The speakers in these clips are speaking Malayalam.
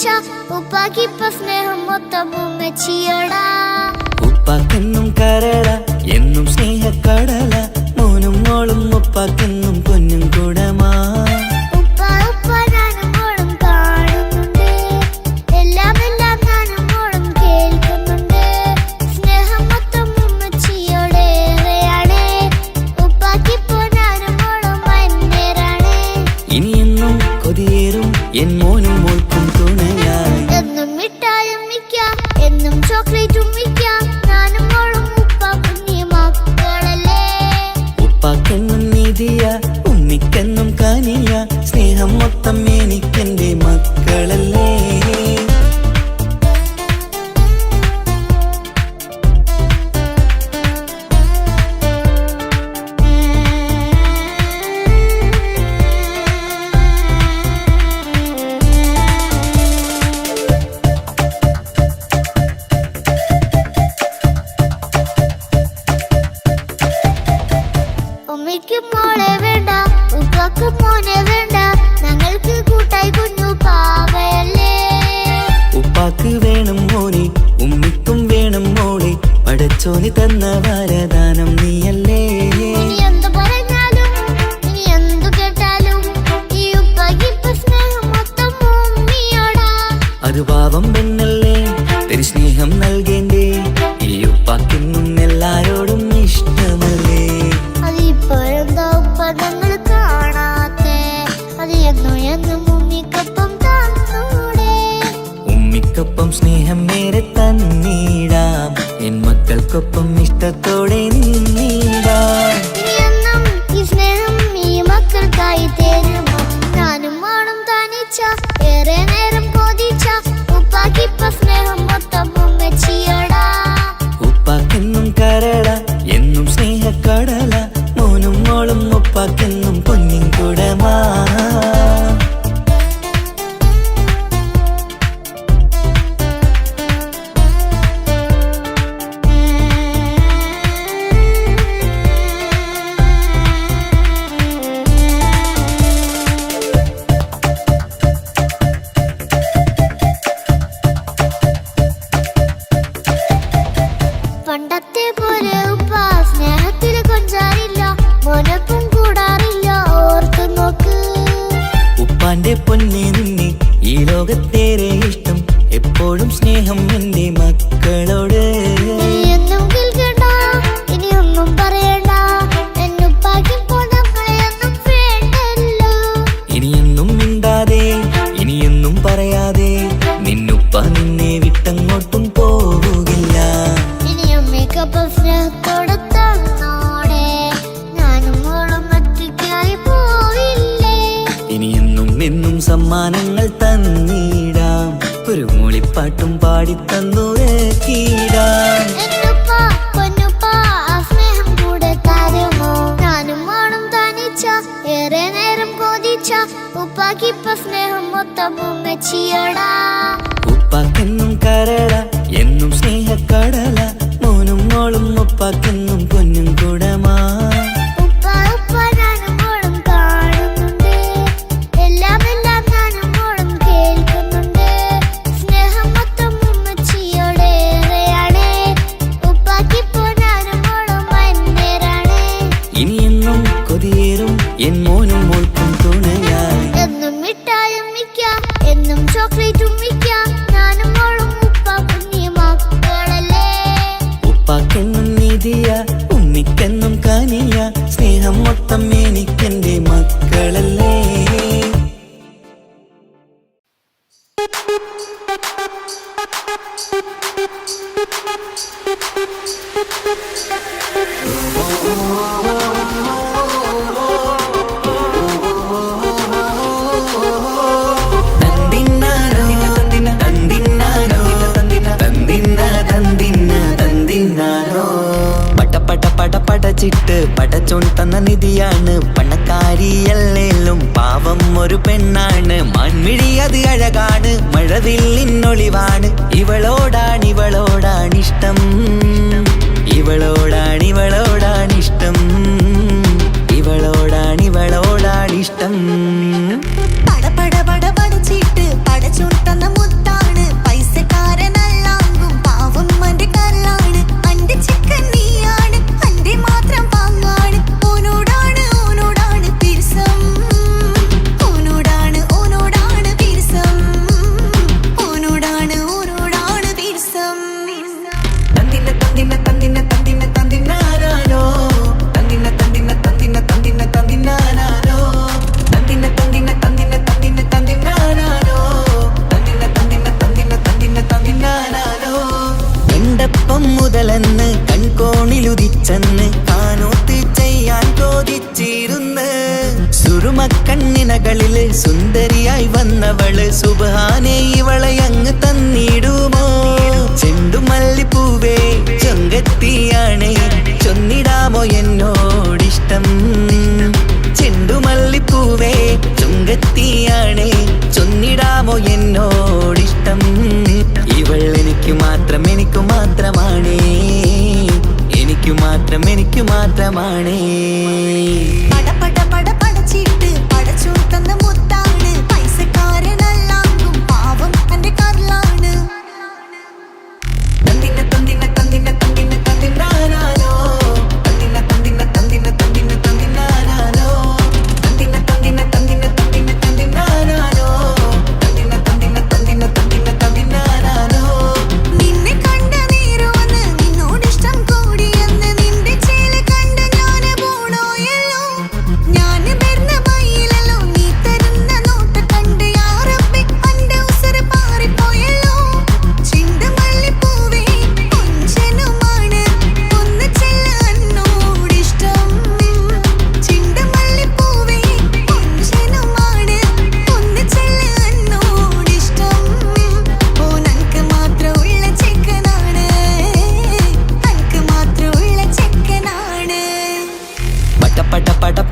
തോന്നിച്ച ഉപ്പാക്കിപ്പ സ്നേഹം മൊത്തം ഉമ്മച്ചിയോടാ. ഉപ്പാക്കെന്നും കരട എന്നും സ്നേഹക്കടല, മോനും മോളും ഉപ്പാക്കെന്നും പൊന്നും കുടമാ. ഇനിയെന്നും കൊതിയേറും എൻ മോനും മോൾക്കും തുണയായി. എന്നും മിഠായും മിക്കാം, എന്നും ചോക്ലേറ്റും മിക്കാം, ഞാനും മോളും ഉപ്പ കുഞ്ഞി മക്കളല്ലേ. ഉപ്പാക്കെന്നും നീതിയ ഉമ്മിക്കെന്നും കാനിയ, സ്നേഹം മൊത്തം എനിക്കെന്റെ മക്കളല്ലേ. ഉമ്മയ്ക്ക് മോളെ വേണ്ട, ഉപ്പാക്ക് മോനെ വേണ്ട, ഞങ്ങൾക്ക് കൂട്ടായി കുഞ്ഞു പാവയല്ലേ. ഉപ്പാക്ക് വേണം മോനെ, ഉമ്മിക്കും വേണം മോളെ, പടച്ചോന് തന്ന വരദാനം നീയല്ലേ. ഇനി എന്ത് പറഞ്ഞാലും ഇനി എന്തു കേട്ടാലും ഈ ഉപ്പാക്കിപ്പ സ്നേഹം മൊത്തം ഉമ്മിയോടാ. അത് പാവം പെണ്ണല്ലേ, തരി സ്നേഹം നൽകേണ്ടേ, ഈ ഉപ്പാക്കെന്നും എല്ലാരോടും ഇഷ്ടമല്ലേ. അതിപ്പോഴെന്താ ഉപ്പ ഞങ്ങൾ കാണാത്തെ, അത് എന്നും എന്നും ഉമ്മിക്കൊപ്പം തന്നൂടെ. ഉമ്മിക്കൊപ്പം സ്നേഹം നേരെ തന്നീടാം, എൻ മക്കൾക്കൊപ്പം ഇഷ്ടത്തോടെ നിന്നീടാം. ഇനി എന്നും ഈ സ്നേഹം ഈ മക്കൾക്കായി തരുമോ, ഞാനും മോളും തനിച്ച ഏറെ നേരം കൊതിച്ച ഉപ്പാക്കിപ്പ സ്നേഹം മൊത്തം ഉമ്മച്ചിയോടാ. ഉപ്പാക്കെന്നും കരട എന്നും സ്നേഹക്കടല, മോനും മോളും ഉപ്പാക്കെന്നും പൊന്നിൻ കുടമാ. പണ്ടത്തെ പോലെ ഉപ്പ സ്നേഹത്തിൽ കൊഞ്ചാറില്ല, മോനൊപ്പം കൂടാറില്ല, ഓർത്തു നോക്ക്. ഉപ്പാന്റെ പൊന്നെ നിന്നെ ഈ ലോകത്തേറെ ഇഷ്ടം, എപ്പോഴും സ്നേഹം എന്റെ മക്കളോട്. ഇനിയൊന്നും കേൾക്കണ്ട, ഇനിയൊന്നും പറയണ്ട, എന്നുപ്പാക്കിപ്പോ നമ്മളെയൊന്നും വേണ്ടല്ലോ. ഇനിയൊന്നും മിണ്ടാതെ ഇനിയൊന്നും പറയാതെ, നിന്നുപ്പ നിന്നെ വിട്ടങ്ങോട്ടും പോവുകില്ല. ഇനിയും മേക്കപ്പ് സ്നേഹത്തോടെ തന്നോടെ, ഞാനും മോളും ഒറ്റയ്ക്കായി പോവില്ലേ. ഇനിയെന്നും എന്നും സമ്മാനങ്ങൾ തന്നീടാം, ഒരു മൂളിപ്പാട്ടും പാടിത്തന്നുറക്കിടാം. എന്നുപ്പ പൊന്നുപ്പ ആ സ്നേഹം കൂടെ തരുമോ, ഞാനും മോളും തനിച്ച ഏറെ നേരം കൊതിച്ച ഉപ്പാക്കിപ്പ സ്നേഹം മൊത്തം ഉമ്മച്ചിയോടാ. ഉപ്പാക്കെന്നും കരട എന്നും സ്നേഹക്കടല, മോനും മോളും ഉപ്പാക്കെന്നും പൊന്നും കുടമാ. ഉപ്പ ഉപ്പ ഞാനും മോളും കാണുന്നുണ്ട്, എല്ലാം എല്ലാം ഞാനും മോളും കേൾക്കുന്നുണ്ട്. സ്നേഹം മൊത്തം ഉമ്മച്ചിയോടേറെയാണ്, ഉപ്പാക്കിപ്പോ ഞാനും മോളും അന്യരാണ്. ഇനിയെന്നും കൊതിയേറും എൻ മോനും മോൾക്കും തുണയായി. എന്നും മിഠായും മിക്കാം, എന്നും ചോക്ലേറ്റും മിക്കാം, ഞാനും മോളും ഉപ്പ കുഞ്ഞി മക്കളല്ലേ. ഉപ്പാക്കെന്നും നീതിയ ഉമ്മിക്കെന്നും കാനിയ, സ്നേഹം മൊത്തം എനിക്കെന്റെ മക്കളല്ലേ. പടച്ചിട്ട് പടച്ചോൻ തന്ന നിധിയാണ്, പണക്കാരിയല്ലേലും പാവം ഒരു പെണ്ണാണ്. മാൻമിഴി അത് അഴകാണ്, മഴവില്ലിന്നൊളിവാണ്, ഇവളോടാണിഷ്ടം, ഇവളോടാണിഷ്ടം, ഇവളോടാണിഷ്ടം. പട പട പട പടച്ചിട്ട് പടച്ചോൻ തന്ന മുത്ത് കണ്ണിനകളില് സുന്ദരിയായി വന്നവള് സുബ്ഹാനേ ഇവളെ അങ്ങ് തന്നിടുമോ? ചെണ്ടുമല്ലിപ്പൂവേ ചൊങ്കത്തിയാണ് ചൊന്നിടാമോ എന്നോടിഷ്ടം? ചെണ്ടുമല്ലിപ്പൂവേ ചൊങ്കത്തിയാണ് ചൊന്നിടാമോ എന്നോടിഷ്ടം? ഇവൾ എനിക്ക് മാത്രം എനിക്ക് മാത്രമാണേ, എനിക്ക് മാത്രം എനിക്ക് മാത്രമാണേ.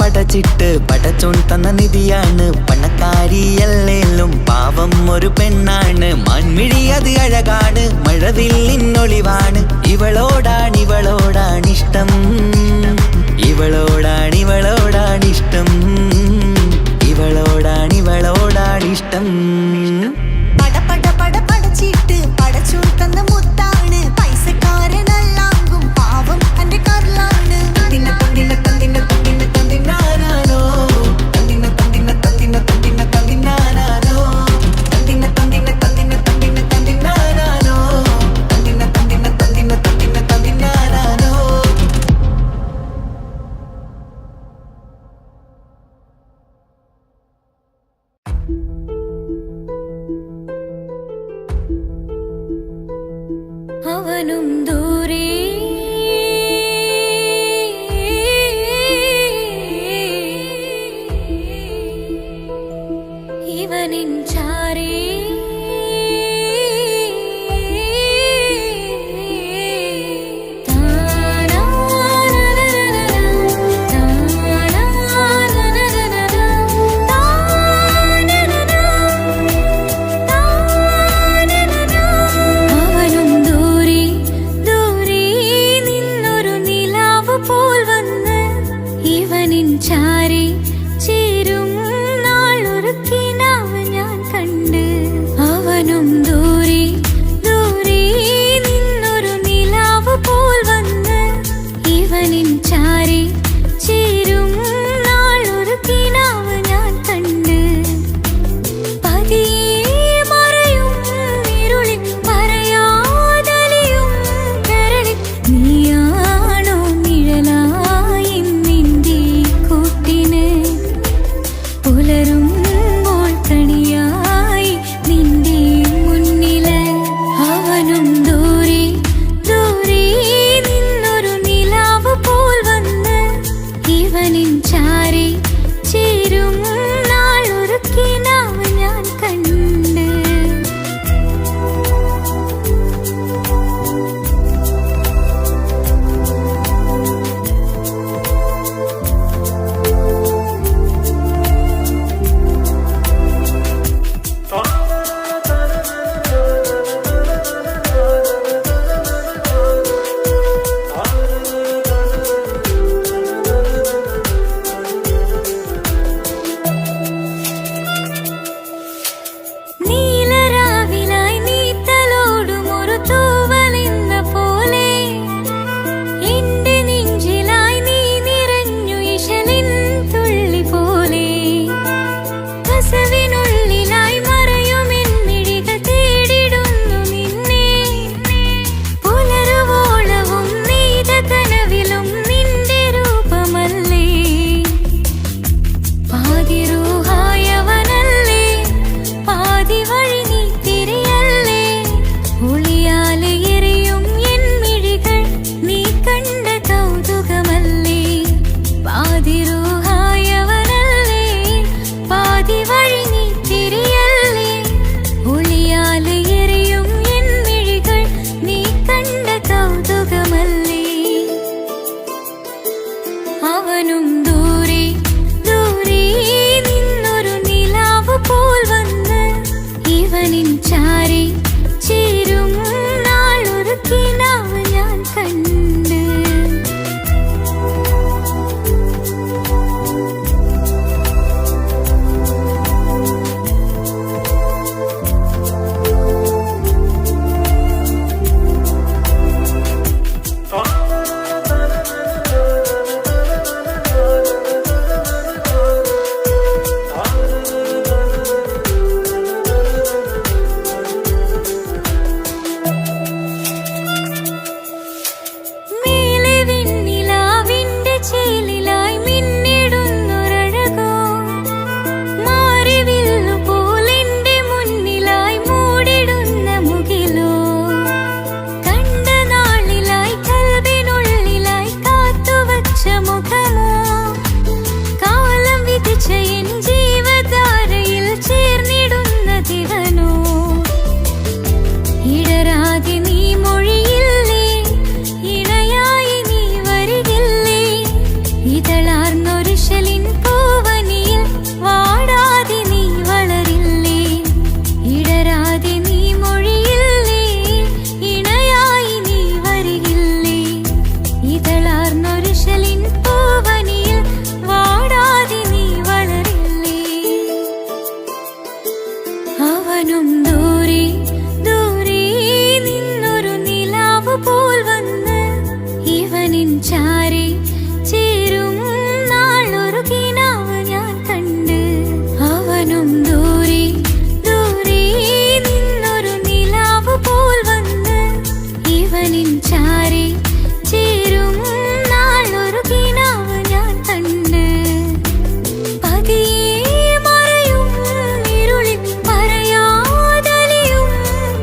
പടച്ചിട്ട് പടച്ചോൻ തന്ന നിധിയാണ്, പണക്കാരിയല്ലേലും പാവം ഒരു പെണ്ണാണ്. മാൻമിഴി അത് അഴകാണ്, മഴവില്ലിന്നൊളിവാണ്. ഇവളോടാണിഷ്ടം, ഇവളോടാണിഷ്ടം, ഇവളോടാണിഷ്ടം. പടച്ചിട്ട് പടച്ചോൻ തന്ന മുത്താണ്, പൈസക്കാരനല്ലാങ്കും പാവം അന്റെ കർലാണ്. അവനും ദൂരെ ഇവനിൻ ചാരേ ചാരി ചേരും നാളൊരു കിനാവ് ഞാൻ കണ്ട്. അവനും ദൂരെ ദൂരെ നിന്നൊരു നിലാവ് പോൽ വന്ന് ഇവനിൻ ചാരി ചേരും നാളൊരു കിനാവ് ഞാൻ കണ്ട്. പതിയെ മറയും ഇരുളിൽ പറയാതലിയും കരളിൽ നീയാണോ നിഴലായി നിന്റെ കൂട്ടിന്? പുലരുമ്പോൾ കണിയായി നിന്റെ മുന്നില്. അവനും ദൂരെ ദൂരെ നിന്നൊരു നിലാവ് പോൽ വന്ന് ഇവനിൻ ചാരി ചേരും നാളൊരു കിനാവ് ഞാൻ കണ്ട്. നീലരാവിലായി നീ തലോടും ഒരു തൂവലെന്ന പോലെ എന്റെ നെഞ്ചിലായി നീ നിറഞ്ഞു ഇശലിൻ തുള്ളി പോലെ. കസവിനുള്ളിലായി മറയുമെൻ മിഴികൾ തേടിടുന്നു നിന്നെ. പുലരുവോളവും നെയ്ത കനവിലും നിന്റെ രൂപമല്ലേ. പാതിരൂഹായവനല്ലേ, പാതി വഴി നീ തിരിയല്ലേ. ഒളിയാലെ എറിയും എൻ മിഴികൾ നീ കണ്ട കൗതുകമല്ലേ. പാതിരൂഹായവനല്ലേ, അവനും ദൂരെ ദൂരെ നിന്നൊരു നിലാവ് പോൽ വന്ന് ഇവനിൻ ചാരി ചേരും നാളൊരു കിനാവ് ഞാൻ കണ്ട്. അവനും ദൂരെ ദൂരെ നിന്നൊരു നിലാവ് പോൽ വന്ന് ഇവനിൻ ചാരി ചേരും നാളൊരു കിനാവ് ഞാൻ കണ്ട്. പതിയെ മറയും ഇരുളിൽ പറയാതലിയും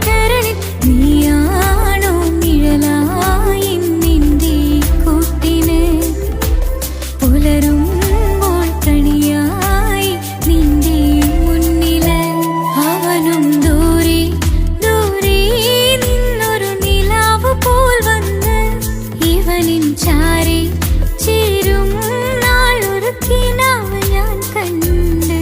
കരളിൽ നീയാണോ നിഴലായി നിന്റെ കൂട്ടിന്. പുലരുമ്പോൾ കണിയായി നിന്റെ മുന്നില്. അവനും ദൂരെ ദൂരെ നിന്നൊരു നിലാവ് പോൽ വന്ന് ഇവനിൻ ചാരി ചേരും നാളൊരു കിനാവ് ഞാൻ കണ്ട്.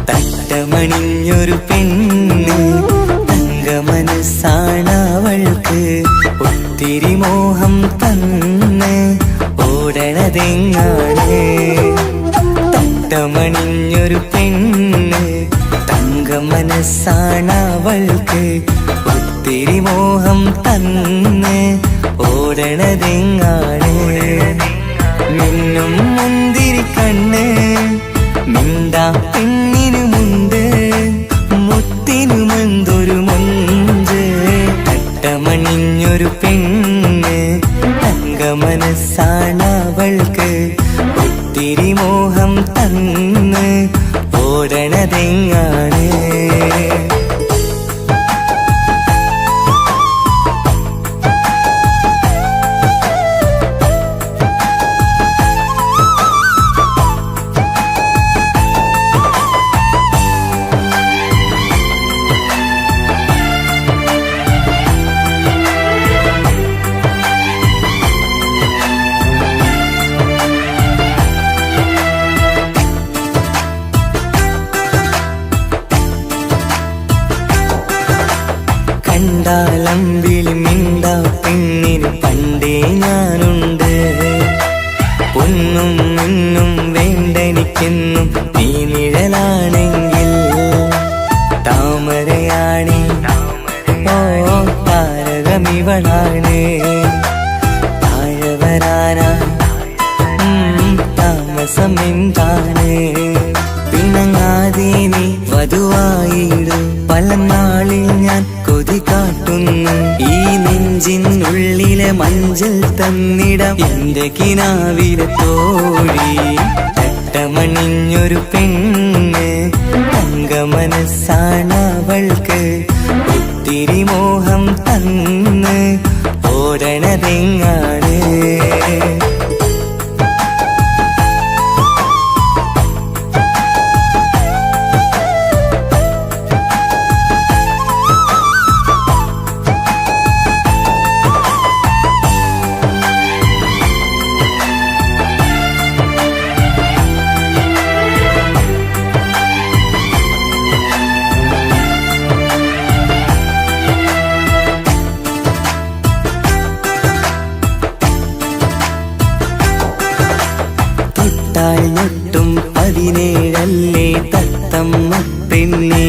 തട്ടമണിഞ്ഞൊരു പെണ്ണ് തങ്കമനസ്സാണവൾക്ക്. ഒത്തിരി മോഹം തന്ന് ഓടണതെങ്ങാണ്. തട്ടമണിഞ്ഞൊരു പെണ്ണ് തങ്കമനസ്സാണവൾക്ക്. ഒത്തിരി മോഹം തന്ന് ഓടണതെങ്ങാണ്. മിന്നും മുന്തിരി കണ്ണ് മിണ്ടാ പെണ്ണിനുമുണ്ട്. മുത്തിനുമെന്തൊരു മൊഞ്ച്. തട്ടമണിഞ്ഞൊരു പെണ്ണ് തങ്കമനസ്സാണവൾക്ക്. ഒത്തിരി മോഹം തന്ന് ഓടണതെങ്ങാണ്. കണ്ടാലമ്പിളി മിണ്ടാ പെണ്ണിന് പണ്ടേ ഞാനുണ്ട്. പൊന്നും മിന്നും വേണ്ടെനിക്കെന്നും നീ നിഴലാണെങ്കിൽ. താമരയാണി ഓ താരകമിവളാണ്. താഴെ വരാനാ താമസം എന്താണ്. പിണങ്ങാതെ നീ വധുവായിടും. പല നാളിൽ ഞാൻ കൊതി കാട്ടുന്നു. ഈ നെഞ്ചിനുള്ളിലെ മഞ്ചൽ തന്നിടം എന്റെ കിനാവിലെ തോഴി. തട്ടമണിഞ്ഞൊരു പെണ്ണ് തങ്കമനസ്സാണവൾക്ക്. ഒത്തിരി മോഹം തന്ന് ഓടണതെങ്ങാണ്. ഞൊട്ടും 17 തത്തമ്മ പെണ്ണെ.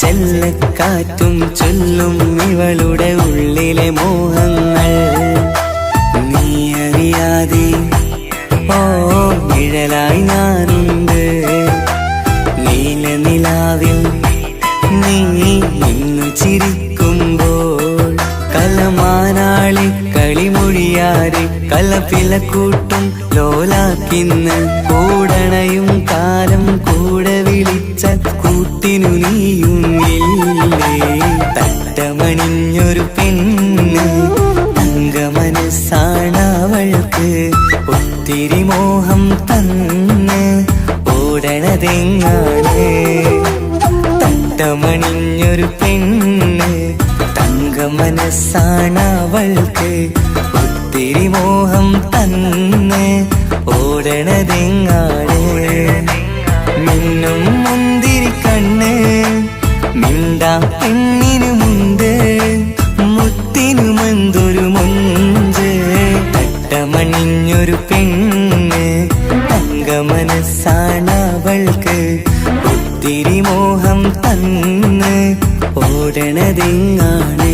ചെല്ലക്കാറ്റും ചൊല്ലും ഇവളുടെ ഉള്ളിലെ മോഹങ്ങൾ. നീ അറിയാതെ ഓ നിഴലായി ഞാനുണ്ട്. നീലനിലാവിൽ നീ ഇന്നു ചിരിക്കുമ്പോൾ കലമാനാളി കളിമൊഴിയാതെ കലപ്പിലക്കൂട്ടും ലോലാക്കിന്ന്. കൂടണയും കാലം കൂടെ വിളിച്ച കൂട്ടിനു നീയും ഇല്ലേ. തട്ടമണിഞ്ഞൊരു പെണ്ണ് തങ്കമനസ്സാണവൾക്ക്. ഓടണതെങ്ങാണ് തട്ടമണിഞ്ഞൊരു പെണ്ണ് തങ്ക മനസ്സാണവൾക്ക് ഒത്തിരി മോഹം തന്ന് ഓടണതെങ്ങാണ് മിന്നും മുന്തിരി കണ്ണ് മിണ്ടാ പെണ്ണിനു മുണ്ട് മുത്തിനുമെന്തൊരു മുഞ്ച് തട്ടമണിഞ്ഞൊരു പെണ്ണ് തങ്ക മനസ്സാണവൾക്ക് ഒത്തിരി മോഹം തന്ന് ഓടണതെങ്ങാണ്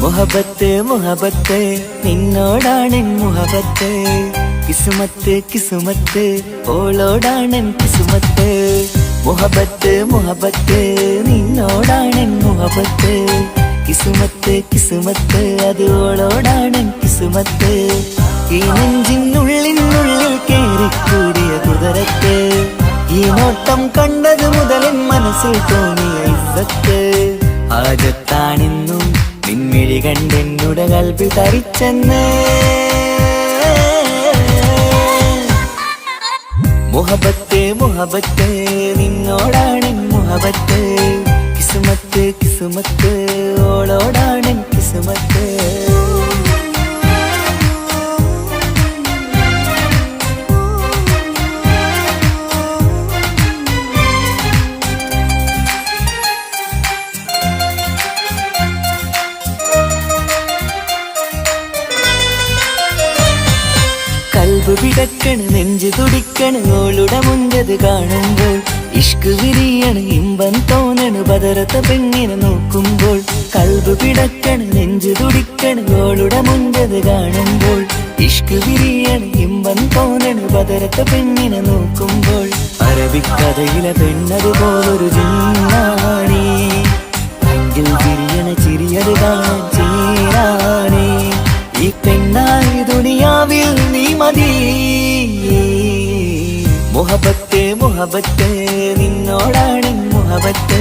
മുഹബത്ത് മുഹബത്ത് നിന്നോടാണെൻ മുഹബത്ത് കിസുമത്ത് കിസുമത്ത് ഓളോടാണെൻ കിസുമത്ത് മുഹബത്ത് മുഹബത്ത് നിന്നോടാണെൻ മുഹബത്ത് കിസുമത്ത് കിസുമത്ത് അത് ഓളോടാണെൻ കിസുമത്ത് ഈ നെഞ്ചിനുള്ളിനുള്ളിൽ കേറിക്കൂടിയ കുതിരത്ത് ഈ നോട്ടം കണ്ടത് മുതലൻ മനസ്സിൽ തോന്നിയ ഇസ്സത്ത് ആജത്താണെന്നും നിൻമിഴി കണ്ടെന്നുടെ കൽബിൽ തരിച്ചെന്ന് മുഹബത്ത് മുഹബത്ത് നിന്നോടാണെൻ മുഹബത്ത് കിസുമത്ത് കിസുമത്ത് ഓളോടാണെൻ കിസുമത്ത് കൽബ് പിടക്കണ് നെഞ്ചു തുടിക്കണ് ഓളുടെ മുഞ്ചത് കാണുമ്പോൾ ഇഷ്ക് വിരിയണ് ഇമ്പം തോന്നണ് ബദറത്ത പെണ്ണിനെ നോക്കുമ്പോൾ കൽബ് പിടക്കണ് നെഞ്ചു തുടിക്കണ് ഓളുടെ മുഞ്ചത് കാണുമ്പോൾ ഇഷ്ക് വിരിയണ് ഇമ്പം തോന്നണ് ബദറത്ത പെണ്ണിനെ നോക്കുമ്പോൾ അറബിക്കഥയിലെ പെണ്ണതുപോലൊരു ജിന്നാണി നെഞ്ചിൽ വിരിയണ ചിരിയത് കാണാൻ ചേരാണി ഈ പെണ്ണായി ദുനിയാവിൽ നീ മതി മുഹബത്ത് മുഹബത്ത് നിന്നോടാണെൻ മുഹബത്ത്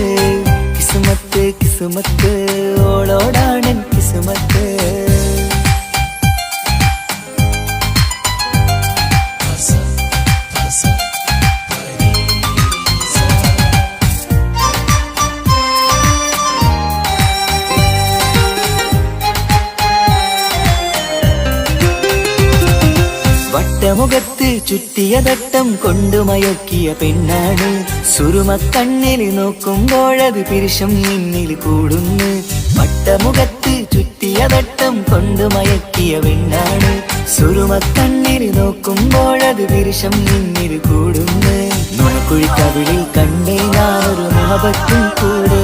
കിസുമത്ത് കിസുമത്ത് ഓളോടാണെൻ കിസുമത്ത് വട്ടമുഖത്ത് ചുറ്റിയ തട്ടം കൊണ്ടു മയക്കിയ പെണ്ണാണ് സുറുമക്കണ്ണിൽ നോക്കുമ്പോഴത് പിരിശം നിന്നിൽ കൂടുന്നു വട്ടമുഖത്ത് ചുറ്റിയ തട്ടം കൊണ്ടു മയക്കിയ പെണ്ണാണ് സുറുമക്കണ്ണിൽ നോക്കുമ്പോഴത് പിരിശം നിന്നിൽ കൂടുന്നു നുണക്കുഴിക്കവിളിൽ കണ്ടേ ഞാനൊരു മുഹബത്തും കൂടെ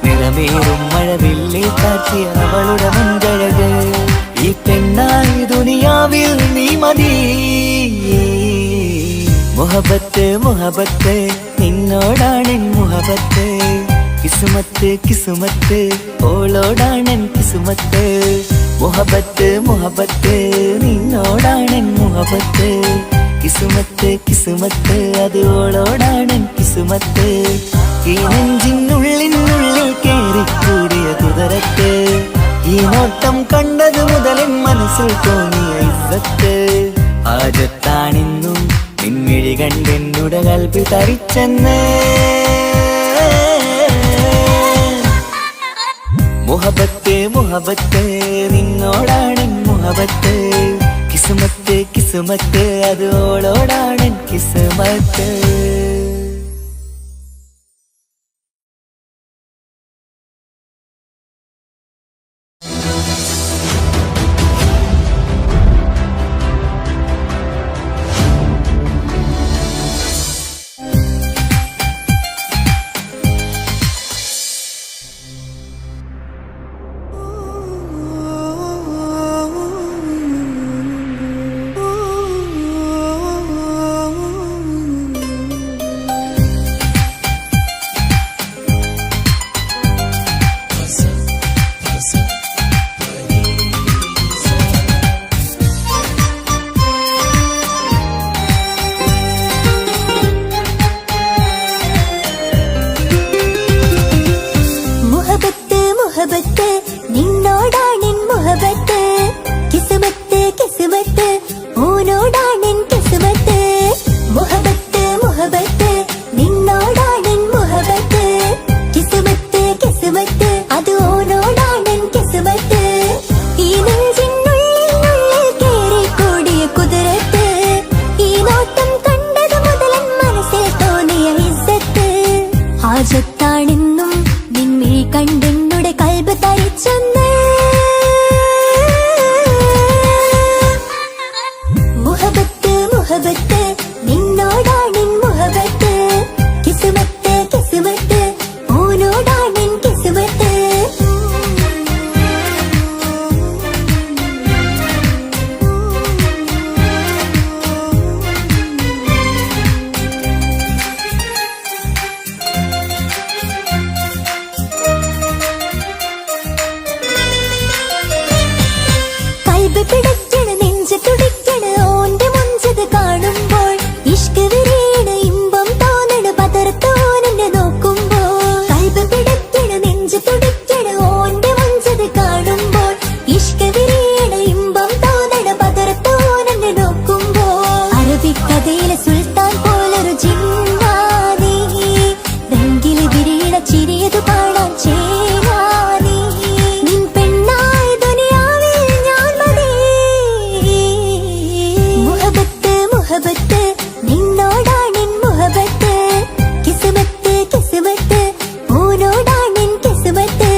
നിറമേറും മഴവില്ലിൽ കാറ്റിയ അവളുടെ മുൻകഴക് ഈ പെണ്ണായി ദുനിയാവിൽ നീ മതി മുഹബത്ത് മുഹബത്ത് നിന്നോടാണെൻ മുഹബത്ത് കിസുമത്ത് കിസുമത്ത് ഓളോടാണെൻ കിസുമത്ത് മുഹബത്ത് മുഹബത്ത് നിന്നോടാണെൻ മുഹബത്ത് കിസുമത്ത് കിസുമത്ത് അത് ഓളോടാണെൻ കിസുമത്ത് ഈ നെഞ്ചിനുള്ളിനുള്ളിൽ കേറിക്കൂടിയ കുതിരത്ത് ഈ നോട്ടം കണ്ടത് മുതലൻ മനസ്സിൽ തോന്നിയ ഇസ്സത്ത് ആജത്താണെന്നും നിൻമിഴി കണ്ടെന്നുടെ കൽബിൽ തരിച്ചെന്ന് മുഹബത്ത് മുഹബത്ത് നിന്നോടാണെൻ മുഹബത്ത് കിസുമത്ത് കിസുമത്ത് അത് ഓളോടാണെൻ കിസുമത്ത് ആജത്താണെന്നും നിന്നെ കണ്ടെന്നുടെ കൽബ് തരിച്ചെന്ന് മുഹബത്ത് മുഹബത്ത് നിന്നോടാണെൻ മുഹബത്ത് കിസ്മത്ത് കിസ്മത്ത് ഓനോടാണെൻ കിസ്മത്ത് കൽബ് പിടയ്ക്കണ് നെഞ്ച് തുടിക്കണ് ഓന്റെ മുഞ്ചത് കാണുമ്പോൾ ഇഷ്ക് വിരിയണ് ഇമ്പം തോന്നണ് പതർത്തോനെന്നെ നോക്കുമ്പോൾ കൽബ് പിടയ്ക്കണ് നെഞ്ച് തുടിക്കണ് ഓന്റെ മുഞ്ചത് കാണുമ്പോൾ ഇഷ്ക് വിരിയണ് ഇമ്പം തോന്നണ് പതർത്തോനെന്നെ നോക്കുമ്പോൾ അറബിക്കഥയിലെ സുൽത്താൻ പോലൊരു ജിന്നാനി രംഗില് വിരിയണ ചിരിയതു കാണാൻ ചേരാനി നിൻ പെണ്ണായ ദുനിയാവിൽ ഞാൻ മതി മുഹബത്ത് മുഹബത്ത് നിന്നോടാണെൻ മുഹബത്ത് കിസ്മത്ത് കിസ്മത്ത് ഓനോടാണെൻ കിസ്മത്ത്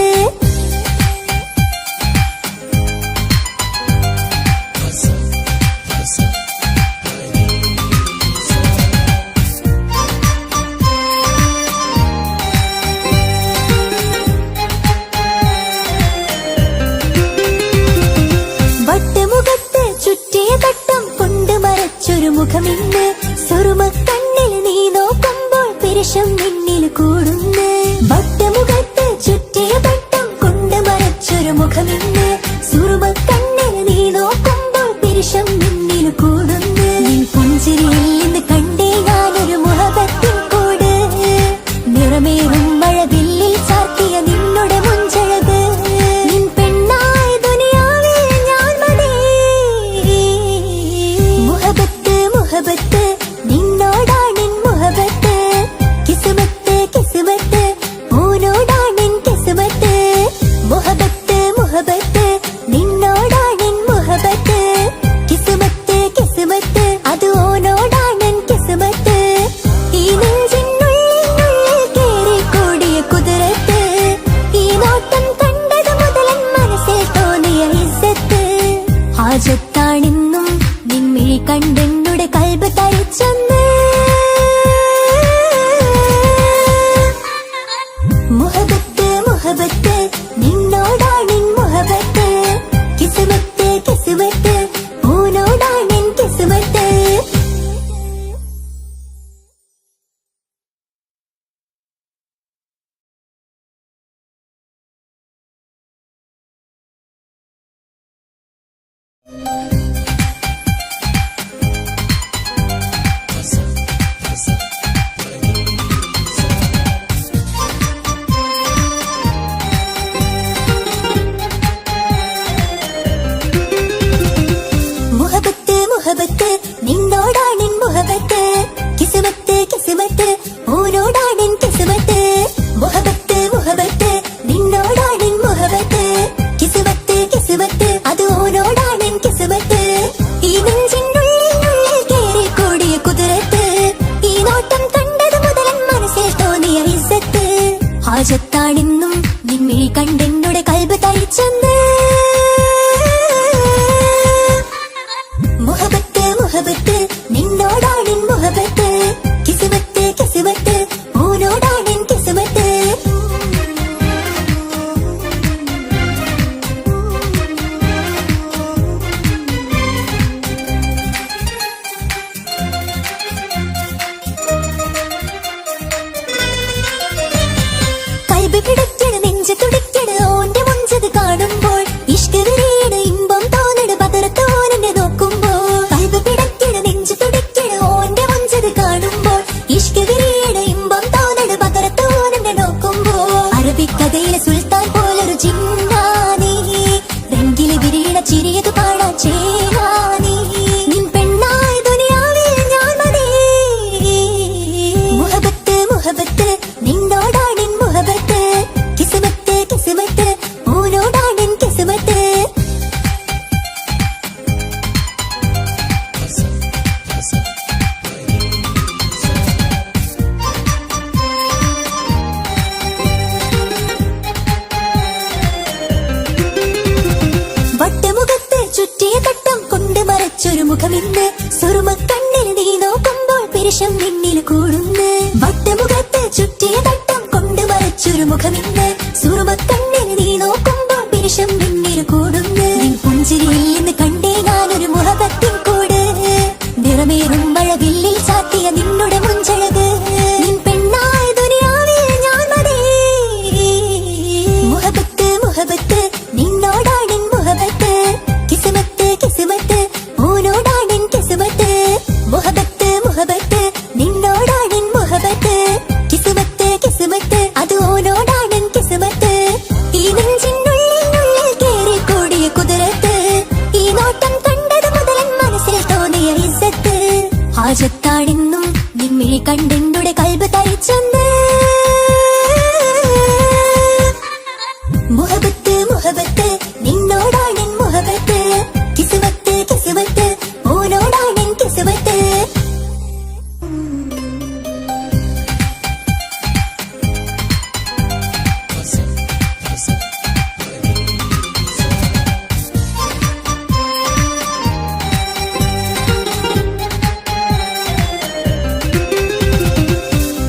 വട്ടമുഖത്ത് ചുറ്റിയ തട്ടം കൊണ്ട് മറച്ചൊരു മുഖമിന്ന് സുറുമ കണ്ണിൽ നീ നോക്കുമ്പോൾ പിരിശം നിന്നിൽ കൂടുന്ന് വട്ടമുഖത്ത് ചുറ്റിയ തട്ടം കൊണ്ട് മറച്ചൊരു മുഖമിന്ന് സുറുമ കണ്ണിൽ നീ നോക്കുമ്പോൾ പിരിശം നിന്നിൽ കൂടുന്ന് നിൻ പുഞ്ചിരിയിൽ നിന്ന് കണ്ടേ ഞാനൊരു മുഹബത്തിൻ കൂട് നിറമേറും മഴവില്ലിൽ ചാർത്തിയ നിന്നുടെ മുഞ്ചഴക് നിൻ പെണ്ണായ ദുനിയാവിൽ ഞാൻ മതി മുഹബത്ത് മുഹബത്ത് നിന്നോടാണെൻ മുഹബത്ത് കിസ്മത്ത് കിസ്മത്ത് ഓനോടാണെൻ കിസ്മത്ത് മുഹബത്ത് മുഹബത്ത് നിന്നോടാണെൻ മുഹബത്ത് കിസ്മത്ത് കിസ്മത്ത് അത് ഓനോടാണെൻ കിസ്മത്ത് ഈ നെഞ്ചിനുള്ളിൽ കേറിക്കൂടിയ കുതിരത്ത് ഈ നോട്ടം കണ്ടത് മുതലൻ മനസ്സിൽ തോന്നിയ ഇസ്സത്ത് ഹാജത്താണെന്നും നിന്നെ കണ്ടെന്നുടെ കൽബ് തരിച്ചെന്ന് മുഹബത്ത് മുഹബത്ത് നിന്നോടാണെൻ മുഹബത്ത് കിസ്മത്ത് കിസ്മത്ത് ഓനോടാണെൻ കിസ്മത്ത് മുഹബത്ത് മുഹബത്ത് നിന്നോടാണെൻ മുഹബത്ത് കിസ്മത്ത് കിസ്മത്ത് ഓനോടാണെൻ കിസ്മത്ത് മുഹബത്ത് മുഹബത്ത് നിന്നോടാണെൻ മുഹബത്ത് കിസ്മത്ത് കിസ്മത്ത് അത് ഓനോടാണെൻ കിസ്മത്ത് ഈ നെഞ്ചിനുള്ളിൽ കേറിക്കൂടിയ കുതിരത്ത് ഈ നോട്ടം കണ്ടത് മുതലൻ മനസ്സിൽ തോന്നിയ ഇസ്സത്ത് ഹാജത്താണെന്നും നിന്നെ കണ്ടെന്നുടെ കൽബ് തരിച്ചെന്ന് മുഹബത്ത് മുഹബത്ത് നിന്നോടാണെൻ മുഹബത്ത് കിസ്മത്ത് കിസ്മത്ത് ഓനോടാണെൻ കിസ്മത്ത് കൽബ് പിടയ്ക്കണ് നെഞ്ച് തുടിക്കണ് ഓന്റെ മുഞ്ചത് കാണുമ്പോൾ മുഖമിന്ന് സുറുമക്കണ്ണിൽ നീ നോക്കുമ്പോൾ പിരിശം നിന്നിൽ കൂടുന്നു വട്ടമുഖത്ത് ചുറ്റിയ തട്ടം കൊണ്ട് മറച്ചൊരു മുഖമിന്ന് സുറുമക്കണ്ണിൽ നീ നോക്കുമ്പോൾ പിരിശം നിന്നിൽ കൂടുന്നു നിൻ പുഞ്ചിരിയിൽ നിന്ന് കണ്ടേ ഞാനൊരു മുഹബത്തിൻ കൂട് നിറമേറും മഴവില്ലിൽ ചാത്തിയ നിന്നുടെ മുഞ്ചഴക് നിൻ പെണ്ണായ ദുനിയാവിൽ ഞാൻ മതി മുഹബത്ത് മുഹബത്ത് നിന്നോടാണെൻ മുഹബത്ത് കിസ്മത്ത് കിസ്മത്ത് ഓനോടാണെൻ കിസ്മത്ത് മുഹബത്ത് മുഹബത്ത് നിന്നോടാണെൻ മുഹബത്ത് കിസ്മത്ത് കിസ്മത്ത് അത് ഓനോടാണെൻ കിസ്മത്ത് ഈ നെഞ്ചിനുള്ളിൽ കേറി കൂടിയ കുതിരത്ത് ഈ നോട്ടം കണ്ടത് മുതലൻ മനസ്സിൽ തോന്നിയ ഇസ്സത്ത് ഹാജത്താണെന്നും നിൻമിഴി കണ്ടെന്നുടെ കൽബ് തരിച്ചെന്ന് മുഹബത്ത് മുഹബത്ത് നിന്നോടാണെൻ മുഹബത്ത് കിസ്മത്ത് കിസ്മത്ത് ഓനോടാണെൻ കിസ്മത്ത്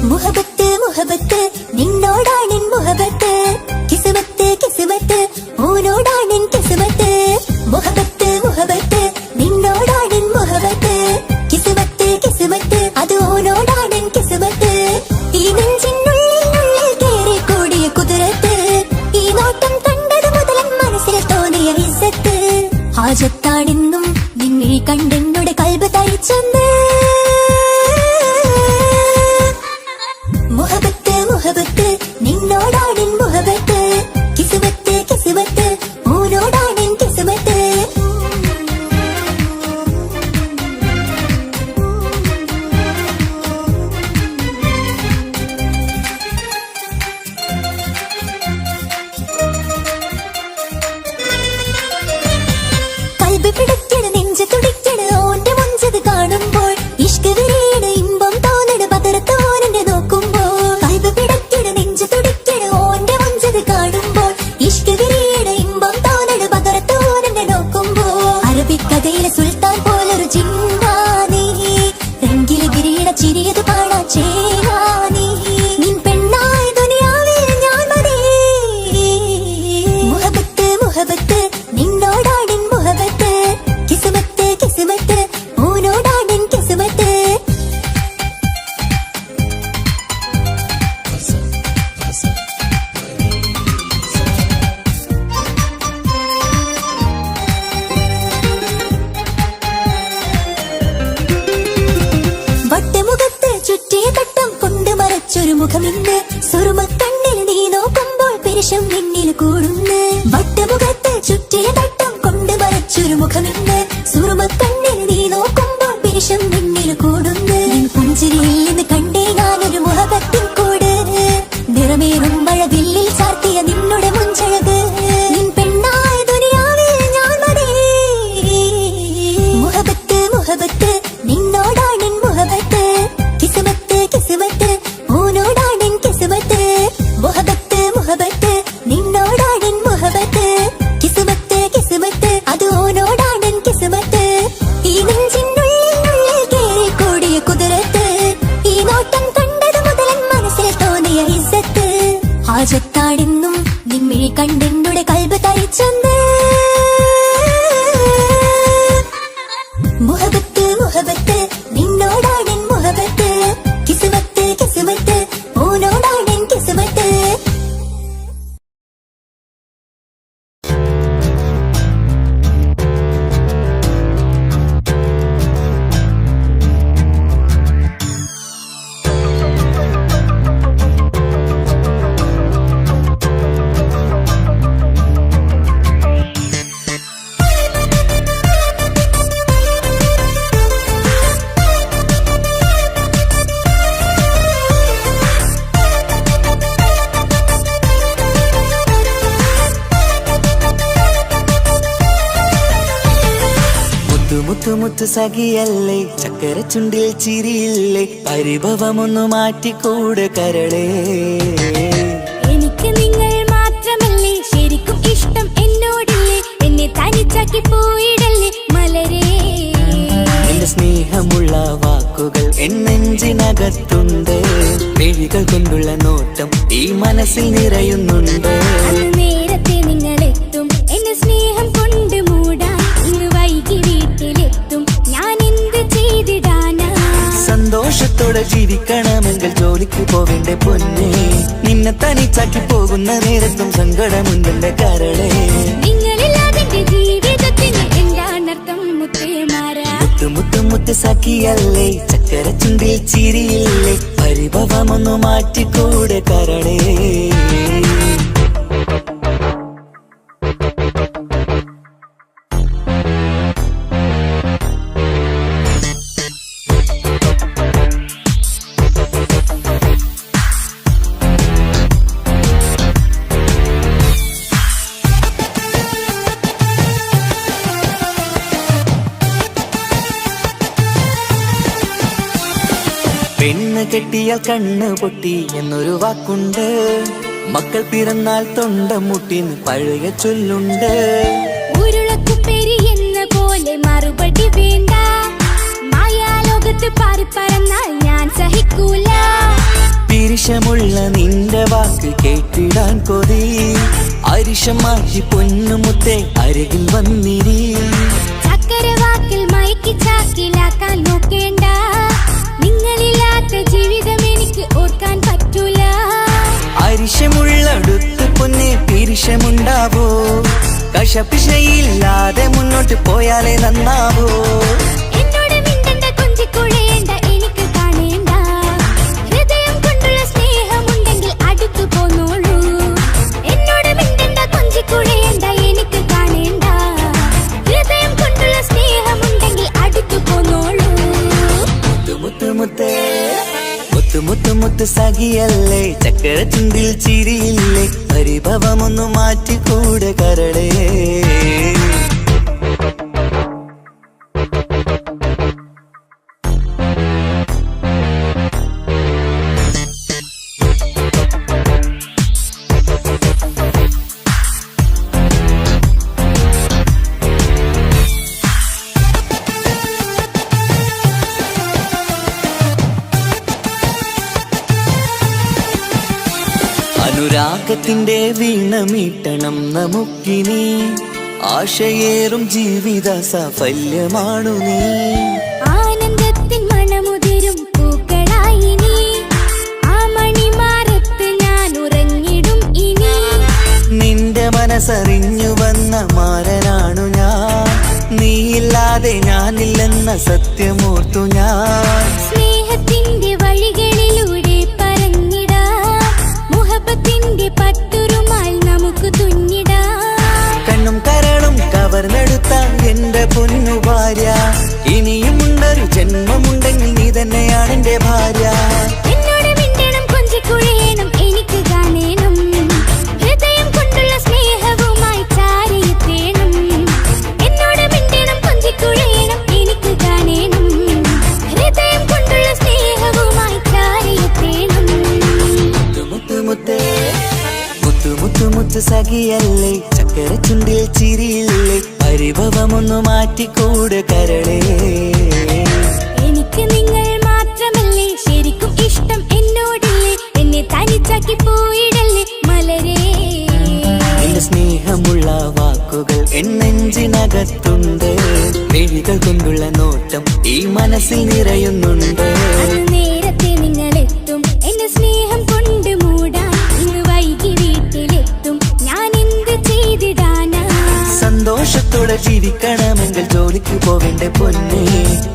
മുഹബത്ത് മുഹബത്ത് നിന്നോടാണെൻ മുഹബത്ത് കിസ്മത്ത് കിസ്മത്ത് ഓനോടാണെൻ കിസ്മത്ത് മുഹബത്ത് മുഹബത്ത് നിന്നോടാണെൻ മുഹബത്ത് കിസ്മത്ത് കിസ്മത്ത് അത് ഓനോടാണെൻ കിസ്മത്ത് ഈ നെഞ്ചിനുള്ളിൽ കേറി കൂടിയ കുതിരത്ത് ഈ നോട്ടം കണ്ടത് മുതലൻ മനസ്സിൽ തോന്നിയ ഇസ്സത്ത് ഹാജത്താണെന്നും നിൻമിഴി കണ്ടെന്നുടെ കൽബ് തരിച്ചെന്ന് മുഹബത്ത് മുഹബത്ത് നിന്നോടാണെൻ മുഹബത്ത് കിസ്മത്ത് കിസ്മത്ത് ഓനോടാണെൻ കിസ്മത്ത് കൽബ് പിടിക്കണ നെഞ്ച് തുടിക്കണ ഓന്റെ മുഞ്ചത് കാണുമ്പോൾ ഇഷ്ക് വിരിയണ ഇമ്പം തോന്നണ ബദറത്തോനെ നോക്കുമ്പോൾ കൽബ് പിടിക്കണ നെഞ്ച് തുടിക്കണ ഓന്റെ മുഞ്ചത് കാണുമ്പോൾ ഇഷ്ക് വിരിയണ ഇമ്പം തോന്നണ ബദറത്തോനെ നോക്കുമ്പോൾ അറബിക്കഥയിലെ സുൽത്താൻ പോലൊരു ചിന്താനീ രംഗില് വിരിയണ ചിരിയത് കാണാൻ ചേരാനീ നിൻ പെണ്ണായ ദുനിയാവിൽ ഞാൻ മതി മുഹബത്ത് മുഹബത്ത് നിന്നോടാണെൻ മുഹബത്ത് കിസ്മത്ത് കിസ്മത്ത് ഓനോടാണെൻ കിസ്മത്ത് വട്ടമുഖത്ത് ചുറ്റിയ തട്ടം കൊണ്ട് മറച്ചൊരു മുഖമിന്ന് സുറുമക്കണ്ണിൽ നീ നോക്കുമ്പോൾ പിരിശം നിന്നിൽ കൂടുന്നു വട്ടമുഖത്ത് ചുറ്റിയ തട്ടം കൊണ്ട് മറച്ചൊരു മുഖമിന്ന് സുറുമക്കണ്ണിൽ നീ നോക്കുമ്പോൾ പിരിശം നിന്നിൽ കൂടുന്നു നിൻ പുഞ്ചിരിയിൽ നിന്ന് കണ്ടേ ഞാനൊരു മുഹബത്തിൻ കൂട് നിറമേറും മഴവില്ലിൽ ചാർത്തിയ നിന്നുടെ മുഞ്ചഴക് നിൻ പെണ്ണായ ദുനിയാവിൽ ഞാൻ മതി മുഹബത്ത് മുഹബത്ത് നിന്നോടാണെൻ മുഹബത്ത് കിസ്മത്ത് കിസ്മത്ത് ഓനോടാണെൻ കിസ്മത്ത് മുഹബത്ത് മുഹബത്ത് നിന്നോടാണെൻ മുഹബത്ത് കിസ്മത്ത് കിസ്മത്ത് അത് ഓനോടാണെൻ കിസ്മത്ത് ഈ നെഞ്ചിനുള്ളിൽ കേറി കൂടിയ കുതിരത്ത് ഈ നോട്ടം കണ്ടത് മുതലൻ മനസ്സിൽ തോന്നിയ ഇസ്സത്ത് ഹാജത്താണെന്നും നിൻമിഴി കണ്ടെന്നുടെ കൽബ് തരിച്ചെന്ന് മുഹബത്ത് മുഹബത്ത് നിന്നോടാണെൻ മുഹബത്ത് കിസ്മത്ത് കിസ്മത്ത് ഓനോടാണെൻ കിസ്മത്ത് മുത്തുമുത്തു സഖിയല്ലേ ചക്കര ചുണ്ടിൽ ചിരിയില്ലേ പരിഭവമൊന്നു മാറ്റിക്കൂട് കരളേ എനിക്ക് നിങ്ങൾ മാത്രമല്ലേ ശരിക്കും ഇഷ്ടം എന്നോടില്ലേ എന്നെ തനിച്ചാക്കി പോയിടല്ലേ മലരേ മനസ്സിൽ നിറയുന്നുണ്ട്. നേരത്തെ നിങ്ങളെത്തും എന്റെ സ്നേഹം കൊണ്ട് മൂടാൻ. ഇന്ന് വൈകി വീട്ടിലെത്തും ഞാൻ എന്ത് ചെയ്തിടാനാ. സന്തോഷത്തോടെ ജീവിക്കണമെങ്കിൽ ജോലിക്ക് പോവേണ്ട പൊന്നേ. നിന്നെ തനിച്ചാക്കി പോകുന്ന നേരത്തും സങ്കടമുണ്ടെന്റെ കരളേ. നിങ്ങളില്ലാതെ ജീവിതത്തിന് എന്താണർത്ഥം മുത്തേമാരാ. മുത്ത് മുത്ത് സഖിയല്ലേ, ചക്കര ചുണ്ടിൽ ചിരിയില്ലേ, പരിഭവമൊന്നു മാറ്റിക്കൂടെ കരളേ. പെണ്ണ് കെട്ടിയാൽ കണ്ണ് പൊട്ടി എന്നൊരു വാക്കുണ്ട്. മക്കൾ പിറന്നാൽ തൊണ്ട മുട്ടിന്ന് പഴയ ചൊല്ലുണ്ട്. ഉരുളക്കുപ്പേരി എന്ന പോലെ മറുപടി വേണ്ട. മായാലോകത്ത് പാറിപ്പറന്നാൽ ഞാൻ സഹിക്കൂല. പിരിശമുള്ള നിന്റെ വാക്ക് കേട്ടിടാൻ കൊതി. അരിശം മാറ്റി പൊന്നുമുത്തേ അരികിൽ വന്നിരി. ചക്കരവാക്കിൽ മയക്കി ചാക്കിലാക്കാൻ നോക്കേണ്ട. നിങ്ങളില്ലാത്ത ജീവിതം എനിക്ക് ഓർക്കാൻ പറ്റൂല. അരിശമുള്ളടുത്ത് പൊന്നെ പിരിശമുണ്ടാവോ. കശപിശയില്ലാതെ മുന്നോട്ട് പോയാലേ നന്നാവോ. എന്നോട് മിണ്ടണ്ട, കൊഞ്ചിക്കുഴയേണ്ട, എനിക്ക് കാണേണ്ട. ഹൃദയം കൊണ്ടുള്ള സ്നേഹമുണ്ടെങ്കിൽ അടുത്തു പോന്നോളൂ. എന്നോട് മിണ്ടണ്ട, കൊഞ്ചിക്കുഴയേണ്ട, എനിക്ക് കാണേണ്ട. ഹൃദയം കൊണ്ടുള്ള സ്നേഹമുണ്ടെങ്കിൽ അടുത്തു പോന്നോളൂ. മുത്ത് മുത്ത് മുത്ത് മുത്ത് മുത്ത് സഖിയല്ലേ, ചക്കര ചുണ്ടിൽ ചിരിയില്ലേ, പരിഭവമൊന്നു മാറ്റിക്കൂടെ കരളേ. അനുരാഗത്തിന്റെ വീണ മീട്ടണം നമുക്കിനി. ആശയേറും ജീവിത സാഫല്യമാണു നീ. ആനന്ദത്തിൻ മണമുതിരും പൂക്കളായി നീ. ആ മണിമാറത്ത് ഞാൻ ഉറങ്ങിടും ഇനി. നിന്റെ മനസ്സറിഞ്ഞു വന്ന മാരനാണു ഞാൻ. നീയില്ലാതെ ഞാനില്ലെന്ന സത്യമോർത്തു ഞാൻ. സ്നേഹത്തിന്റെ വഴികളിലൂടെ പറഞ്ഞിടാം. മുഹബത്തിന്റെ പട്ടുറുമാൽ നമുക്ക് തുന്നിടാം. കണ്ണും കരളും കവർന്നെടുത്ത എന്റെ പൊന്നു ഭാര്യ. ഇനിയുമുണ്ടൊരു ജന്മമുണ്ടെങ്കിൽ നീ തന്നെയാണ് എന്റെ ഭാര്യ. എന്നോട് മിണ്ടണം, കൊഞ്ചിക്കുഴയണം, എനിക്ക് കാണേണം. ഹൃദയം കൊണ്ടുള്ള സ്നേഹവുമായി ചാരിയെത്തേണം. എന്നോട് മിണ്ടണം, കൊഞ്ചിക്കുഴയണം, എനിക്ക് കാണേണം. ഹൃദയം കൊണ്ടുള്ള സ്നേഹവുമായി ചാരിയെത്തേണം. മുത്ത് മുത്ത് മുത്ത് മുത്ത് മുത്ത് സഖിയല്ലേ, ചക്കര ചുണ്ടിൽ ചിരിയില്ലേ, പരിഭവമൊന്നു മാറ്റിക്കൂടെ കരളേ. എനിക്ക് നിങ്ങൾ മാത്രമല്ലേ ശരിക്കും ഇഷ്ടം എന്നോടില്ലേ. എന്നെ തനിച്ചാക്കി പോയിടല്ലേ മലരേ. നിന്റെ സ്നേഹമുള്ള വാക്കുകൾ എന്നെഞ്ചിനകത്തുണ്ട്. മിഴികൾ കൊണ്ടുള്ള നോട്ടം ഈ മനസ്സിൽ നിറയുന്നുണ്ട്. നേരത്തെ നിങ്ങളെത്തും എന്റെ സ്നേഹം കൊണ്ട് മൂടാൻ. ഇന്ന് വൈകി വീട്ടിലെത്തും ഞാൻ എന്ത് ചെയ്തിടാനാ. സന്തോഷത്തോടെ ജീവിക്കണമെങ്കിൽ ജോലിക്ക് പോവേണ്ട പൊന്നേ.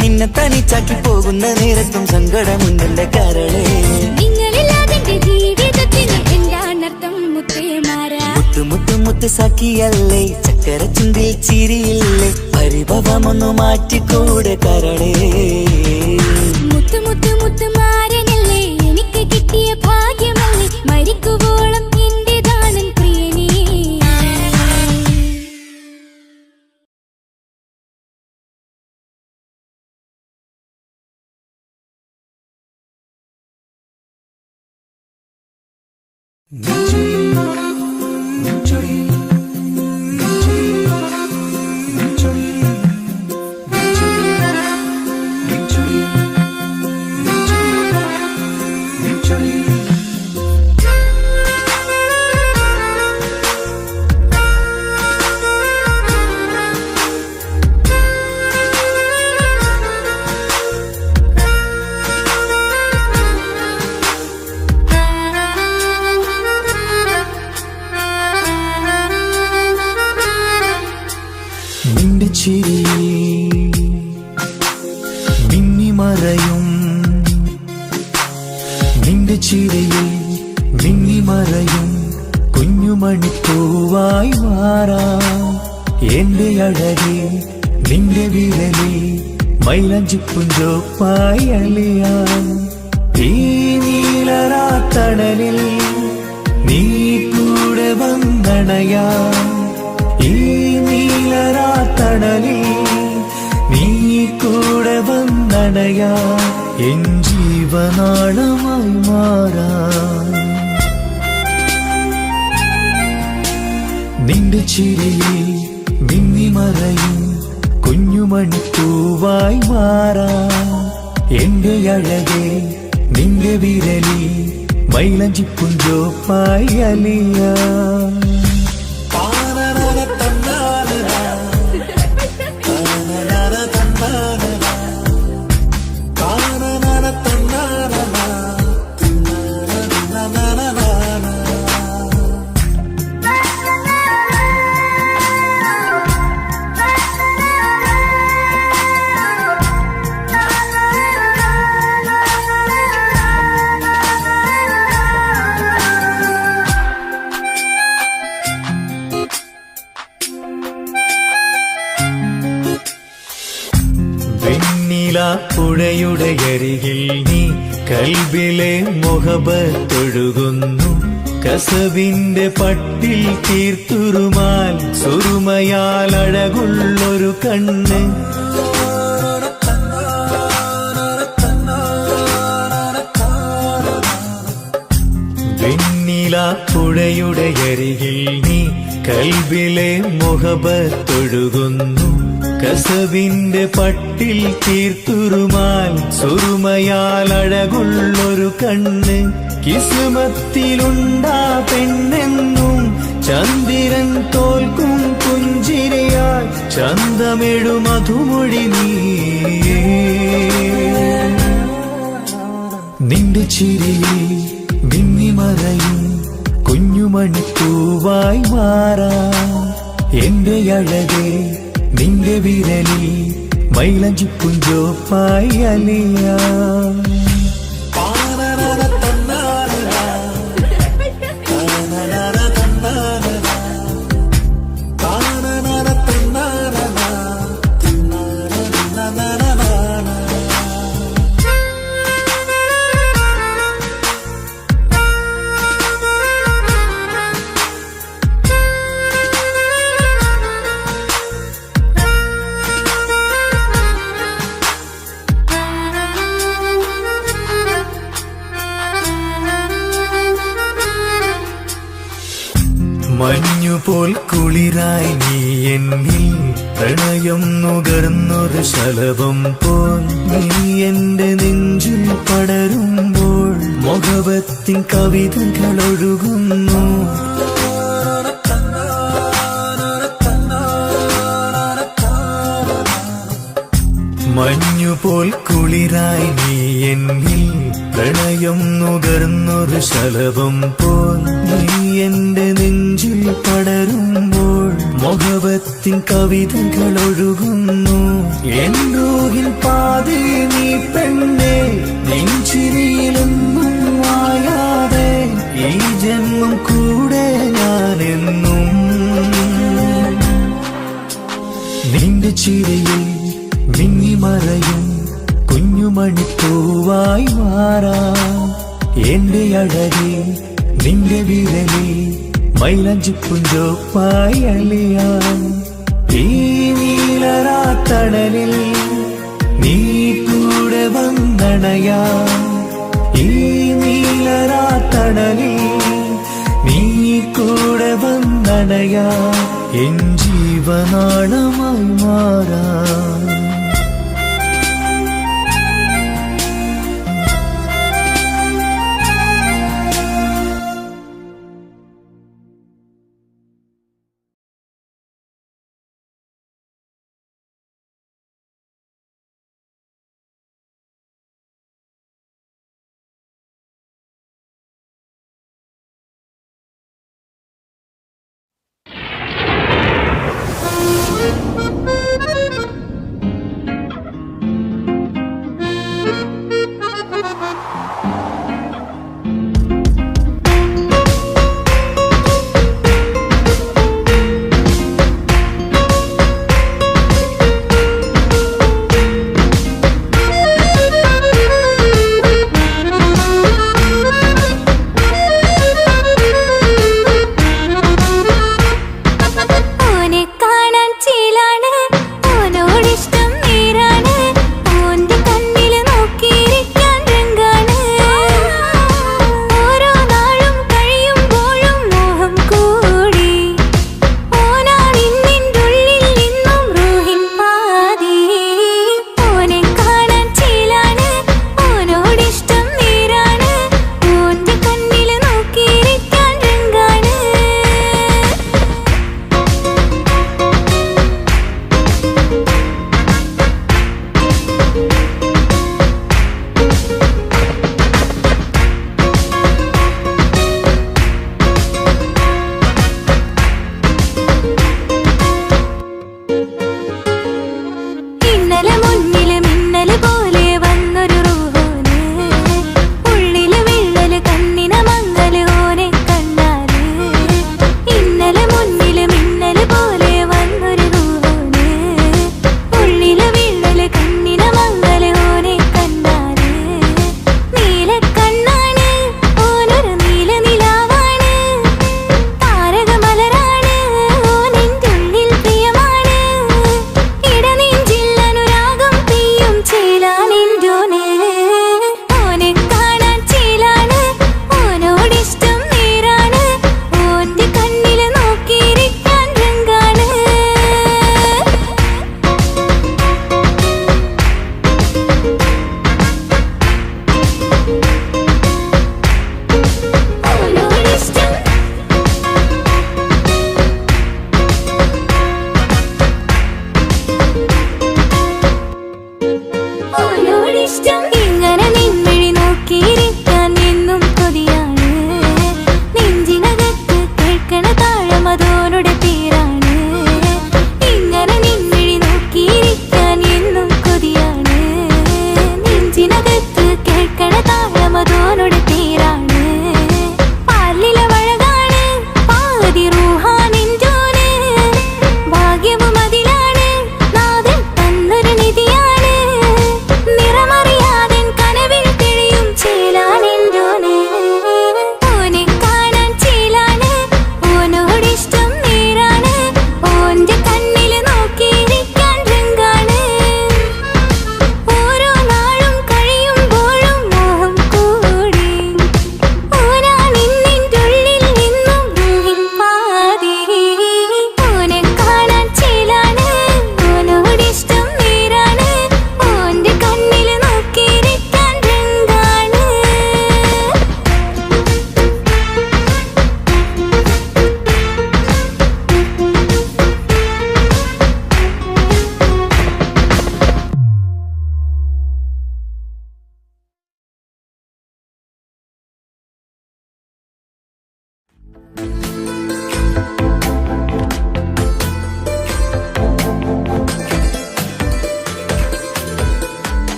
നിന്നെ തനിച്ചാക്കി പോകുന്ന നേരത്തും സങ്കടമുണ്ടെന്റെ കരളേ. നിങ്ങളില്ലാതെ ജീവിതത്തിന് എന്താണർത്ഥം മുത്തേമാരാ. മുത്ത് മുത്ത് മുത്ത് സഖിയല്ലേ, ചക്കര ചുണ്ടിൽ ചിരിയില്ലേ, പരിഭവമൊന്നു മാറ്റിക്കൂടെ കരളേ. മുത്ത് മുത്ത് മുത്തുമാരനല്ലേ, എനിക്ക് കിട്ടിയ ഭാഗ്യമല്ലേ. മരിക്കുവോളം എന്റേതാണൻ പ്രിയനേ. ചിരിയിൽ മിന്നിമറയും നിന്റെ ചിരിയിൽ മിന്നിമറയും കുഞ്ഞുമണിപ്പൂവായി മാറാം എന്റെ അഴകെ നിന്റെ വിരലിൽ മൈലഞ്ചിപ്പുഞ്ചോപ്പായി അലിയാം ഈ നീലരാത്തണലിൽ നീ കൂടെ വന്നണയാം ഈ നീലരാത്തണലിൽ നീ കൂടെ വന്നണയാം എൻ ജീവനാളമായി മാറാം നിന്റെ ചിരിയിൽ മിന്നിമറയും കുഞ്ഞുമണിപ്പൂവായി മാറാം എന്റെ അഴകെ നിന്റെ വിരലിൽ മൈലഞ്ചിപ്പുഞ്ചോപ്പായി അലിയാം പുഴയുടെ അരികിൽ നീ കൽബിലെ മുഹബത്തൊഴുകുന്നു കസവിന്റെ പട്ടിൽ തീർത്തുറുമാൽ സുറുമയാൽ അഴകുള്ളൊരു കണ്ണ് വെണ്ണില പുഴയുടെ അരികിൽ നീ കൽബിലെ മുഹബത്തൊഴുകുന്നു കസവിന്റെ പട്ടിൽ തീർത്തുറുമാൽ സുറുമയാൽ അഴകുള്ളൊരു കണ്ണ് കിസ്മത്തിലുണ്ടാ പെണ്ണെന്നും ചന്ദ്രൻ തോൽക്കും പുഞ്ചിരിയായി ചന്തമെഴു മധുമൊഴി നീയേ നിന്റെ ചിരിയിൽ മിന്നിമറയും കുഞ്ഞുമണിപ്പൂവായി മാറാം എന്റെ അഴകെ നിന്റെ വിരലിൽ മൈലഞ്ചിപ്പുഞ്ചോപ്പായി അലിയാം മഞ്ഞുപോൽ കുളിരായി നീ എന്നിൽ പ്രണയം നുകർന്നൊരു ശലഭം പോൽ നീ എന്റെ നെഞ്ചിൽ പടരുമ്പോൾ മുഖവത്തിൻ കവിതകൾ ഒഴുകുന്നു മഞ്ഞുപോൽ കുളിരായി നീ എന്നിൽ പ്രണയം നുകർന്നൊരു ശലഭം പോൽ നീ എന്റെ നെഞ്ചിൽ പടരുമ്പോൾ മുഖവത്തിൻ കവിതകൾ ഒഴുകുന്നു എൻ റൂഹിൻ പാതേ നീ പെണ്ണേ നെഞ്ചിരിയിലൊന്നും മായാതെ ഈ ജന്മം കൂടെ ഞാനെന്നും നിന്റെ ചിരിയിൽ മിന്നിമറയും കുഞ്ഞുമണിപ്പൂവായി മാറാം എന്റെ അഴകെ നിന്റെ വിരലിൽ മൈലഞ്ചിപ്പുഞ്ചോപ്പായി അലിയാം ഈ നീലരാത്തണലിൽ നീ കൂടെ വന്നണയാം ഈ നീലരാത്തണലിൽ നീ കൂടെ വന്നണയാം എൻ ജീവനാളമായി മാറാം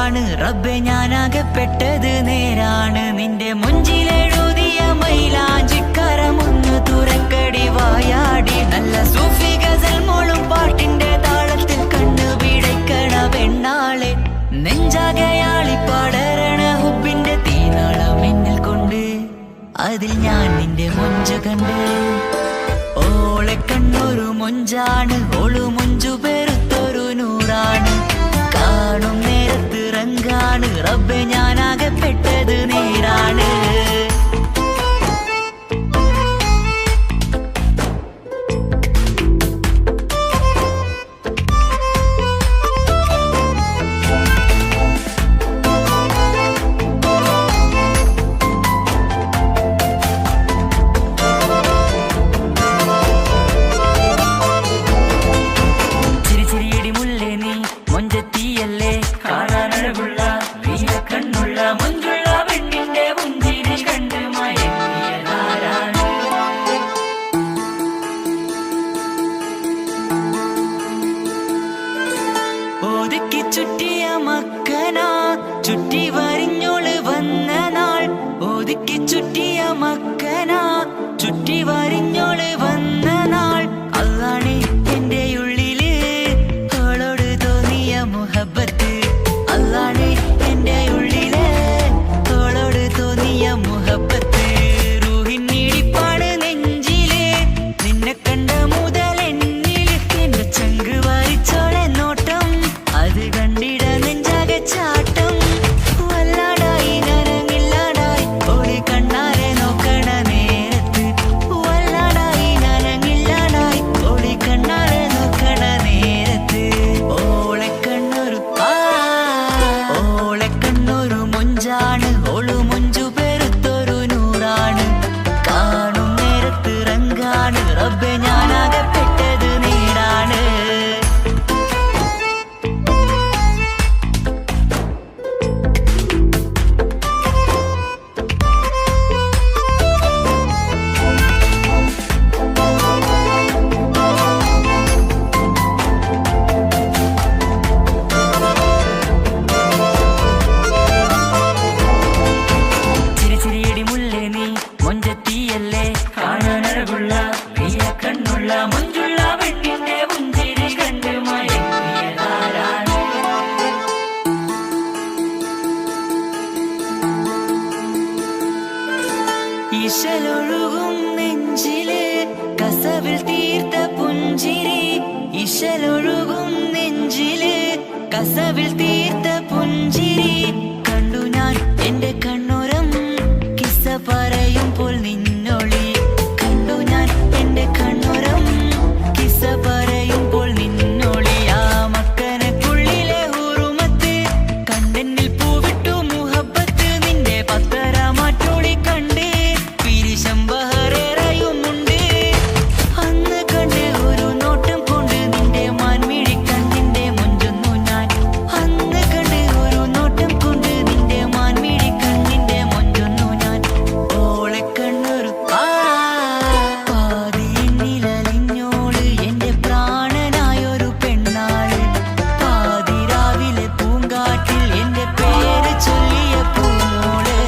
മൊഞ്ചാണ് റബ്ബെ ഞാനാകപ്പെട്ടത് നേരാണ്. നിന്റെ മുഞ്ചിലെഴുതിയ മൈലാഞ്ചിക്കരമൊന്ന് തുറക്കടി വായാടി. നല്ല സൂഫി ഗസൽ മോളും പാട്ടിന്റെ താളത്തിൽ കണ്ണു പിടയ്ക്കണ പെണ്ണാളെ. നെഞ്ചാകയാളി പടരണ ഹുബിന്റെ തീനാളം എന്നിൽ കൊണ്ട് അതിൽ ഞാൻ നിന്റെ മൊഞ്ച് കണ്ട്. ഓളെ കണ്ണൊരു മൊഞ്ചാണ് ഓളു മൊഞ്ചു പെരുത്തൊരു നൂറാണ്. കാണും നേരത്ത് റങ്കാണ് റബ്ബെ ഞാനാകപ്പെട്ടത് നേരാണ്. ഒതുക്കി ചുറ്റിയ മക്കന ചുറ്റി വരിഞ്ഞോള് വന്ന നാൾ. ഒതുക്കി ചുറ്റിയ മക്കന ചുറ്റി വരിഞ്ഞോള് വന്ന നാൾ. അതാണ് എന്റെ ഉള്ളില് അവളോട് തോന്നിയ മുഹബത്ത്. അതാണ് എന്റെ ഉള്ളില് അവളോട് തോന്നിയ മുഹബത്ത്. റൂഹിന്നിടിപ്പാണ് നെഞ്ചില് നിന്നെ കണ്ട മുതൽ എന്നില്. എന്റെ ചങ്ക് വാരിച്ചോളെ നോട്ടം അത് കണ്ടിട നെഞ്ചാകെ ചാട്ടം. വല്ലാടായി നനങ്ങില്ലാടായി ഓടി കണ്ണാരെ നോക്കണ നേരത്ത്. വല്ലാടായി നനങ്ങില്ലാടായി ഓടി കണ്ണാരെ നോക്കണ നേരത്ത്. ഓളെ കണ്ണൊരു മൊഞ്ചാണ് ഓളു മൊഞ്ചു പെരുത്തൊരു നൂറാണ്. കാണും നേരത്ത് റങ്കാണ് റബ്ബെ ഞാനാകപ്പെട്ടത് നേരാണ്. ചിരിച്ചിരിയടി മുല്ലേ നീ മൊഞ്ചത്തിയല്ലേ കാണാനഴകുള്ള നീയ കണ്ണുള്ള മൊഞ്ചുള്ള പെണ്ണിന്റെ മുഞ്ചിരി കണ്ട് മയങ്ങിയതാരാണ്. ഇശലൊഴുകും നെഞ്ചില് കസവിൽ തീർത്ത പുഞ്ചിരി. ഇശലൊഴുകും നെഞ്ചില് കസവിൽ തീർത്ത പുഞ്ചിരി. കണ്ടു ഞാൻ എന്റെ കണ്ണുരം കിസ്സ പറയുമ്പോൾ നിന്നൊളി. കണ്ടു ഞാൻ എന്റെ കണ്ണുരം കിസ്സ പറയുമ്പോൾ നിന്നൊളി. ആ മക്കനക്കുള്ളിലെ ഹുറുമത്ത് കണ്ടെന്നിൽ പൂവിട്ടു മുഹബത്ത്. നിന്റെ പത്തര മാറ്റോളി കണ്ട് പിരിശം ബഹറേറയുമുണ്ട്. അന്ന് കണ്ട് ഒരു നോട്ടം കൊണ്ട് നിന്റെ മാൻമിഴി കണ്ണിന്റെ മൊഞ്ചൊന്നു ഞാൻ. അന്ന് കണ്ട് ഒരു നോട്ടം കൊണ്ട് നിന്റെ മാൻമിഴി കണ്ണിന്റെ മൊഞ്ചൊന്നു ഞാൻ. ഓളെ കണ്ണൊരു പാതിയിന്നിലലിഞ്ഞോള് എന്റെ പ്രാണനായൊരു പെണ്ണാള്. പാതിരാവിലെ പൂങ്കാറ്റിൽ എന്റെ പേര് ചൊല്ലിയ പൂമോള്.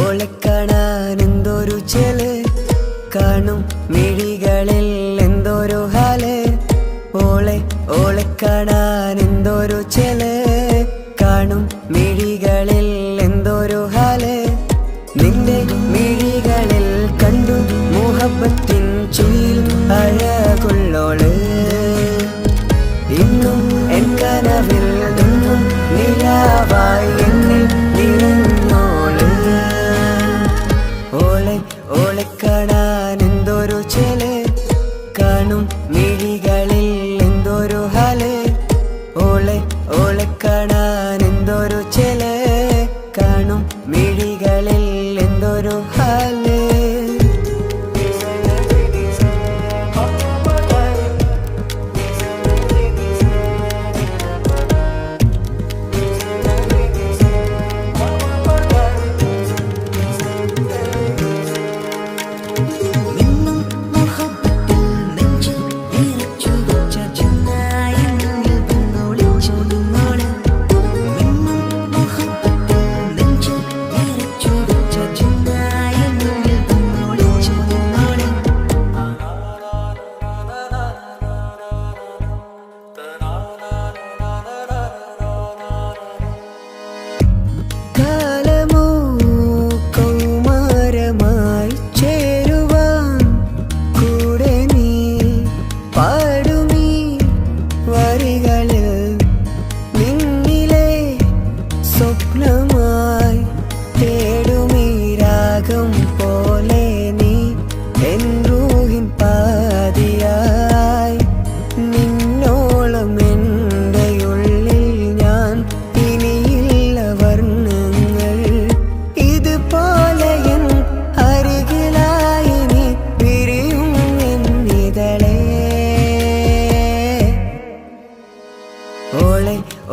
ഓളെ കാണാൻ എന്തൊരു ചെല്. കാണും മിഴികളിൽ എന്തൊരു ഹാല്. ഓളെ കാണാൻ എന്തൊരു ചെല്. കാണും മിഴികളിൽ എന്തൊരു ഹാല്. നിന്റെ മിഴികളിൽ കണ്ടു മുഹബത്തിൻ ചുയിൽ അഴകുള്ളോള്. ഇന്നും എൻ കനവിൽ നിന്നും നിലാവായി എന്നിൽ നിറഞ്ഞോള്. കാണും മിഴികളിൽ എന്തൊരു ഹാല്.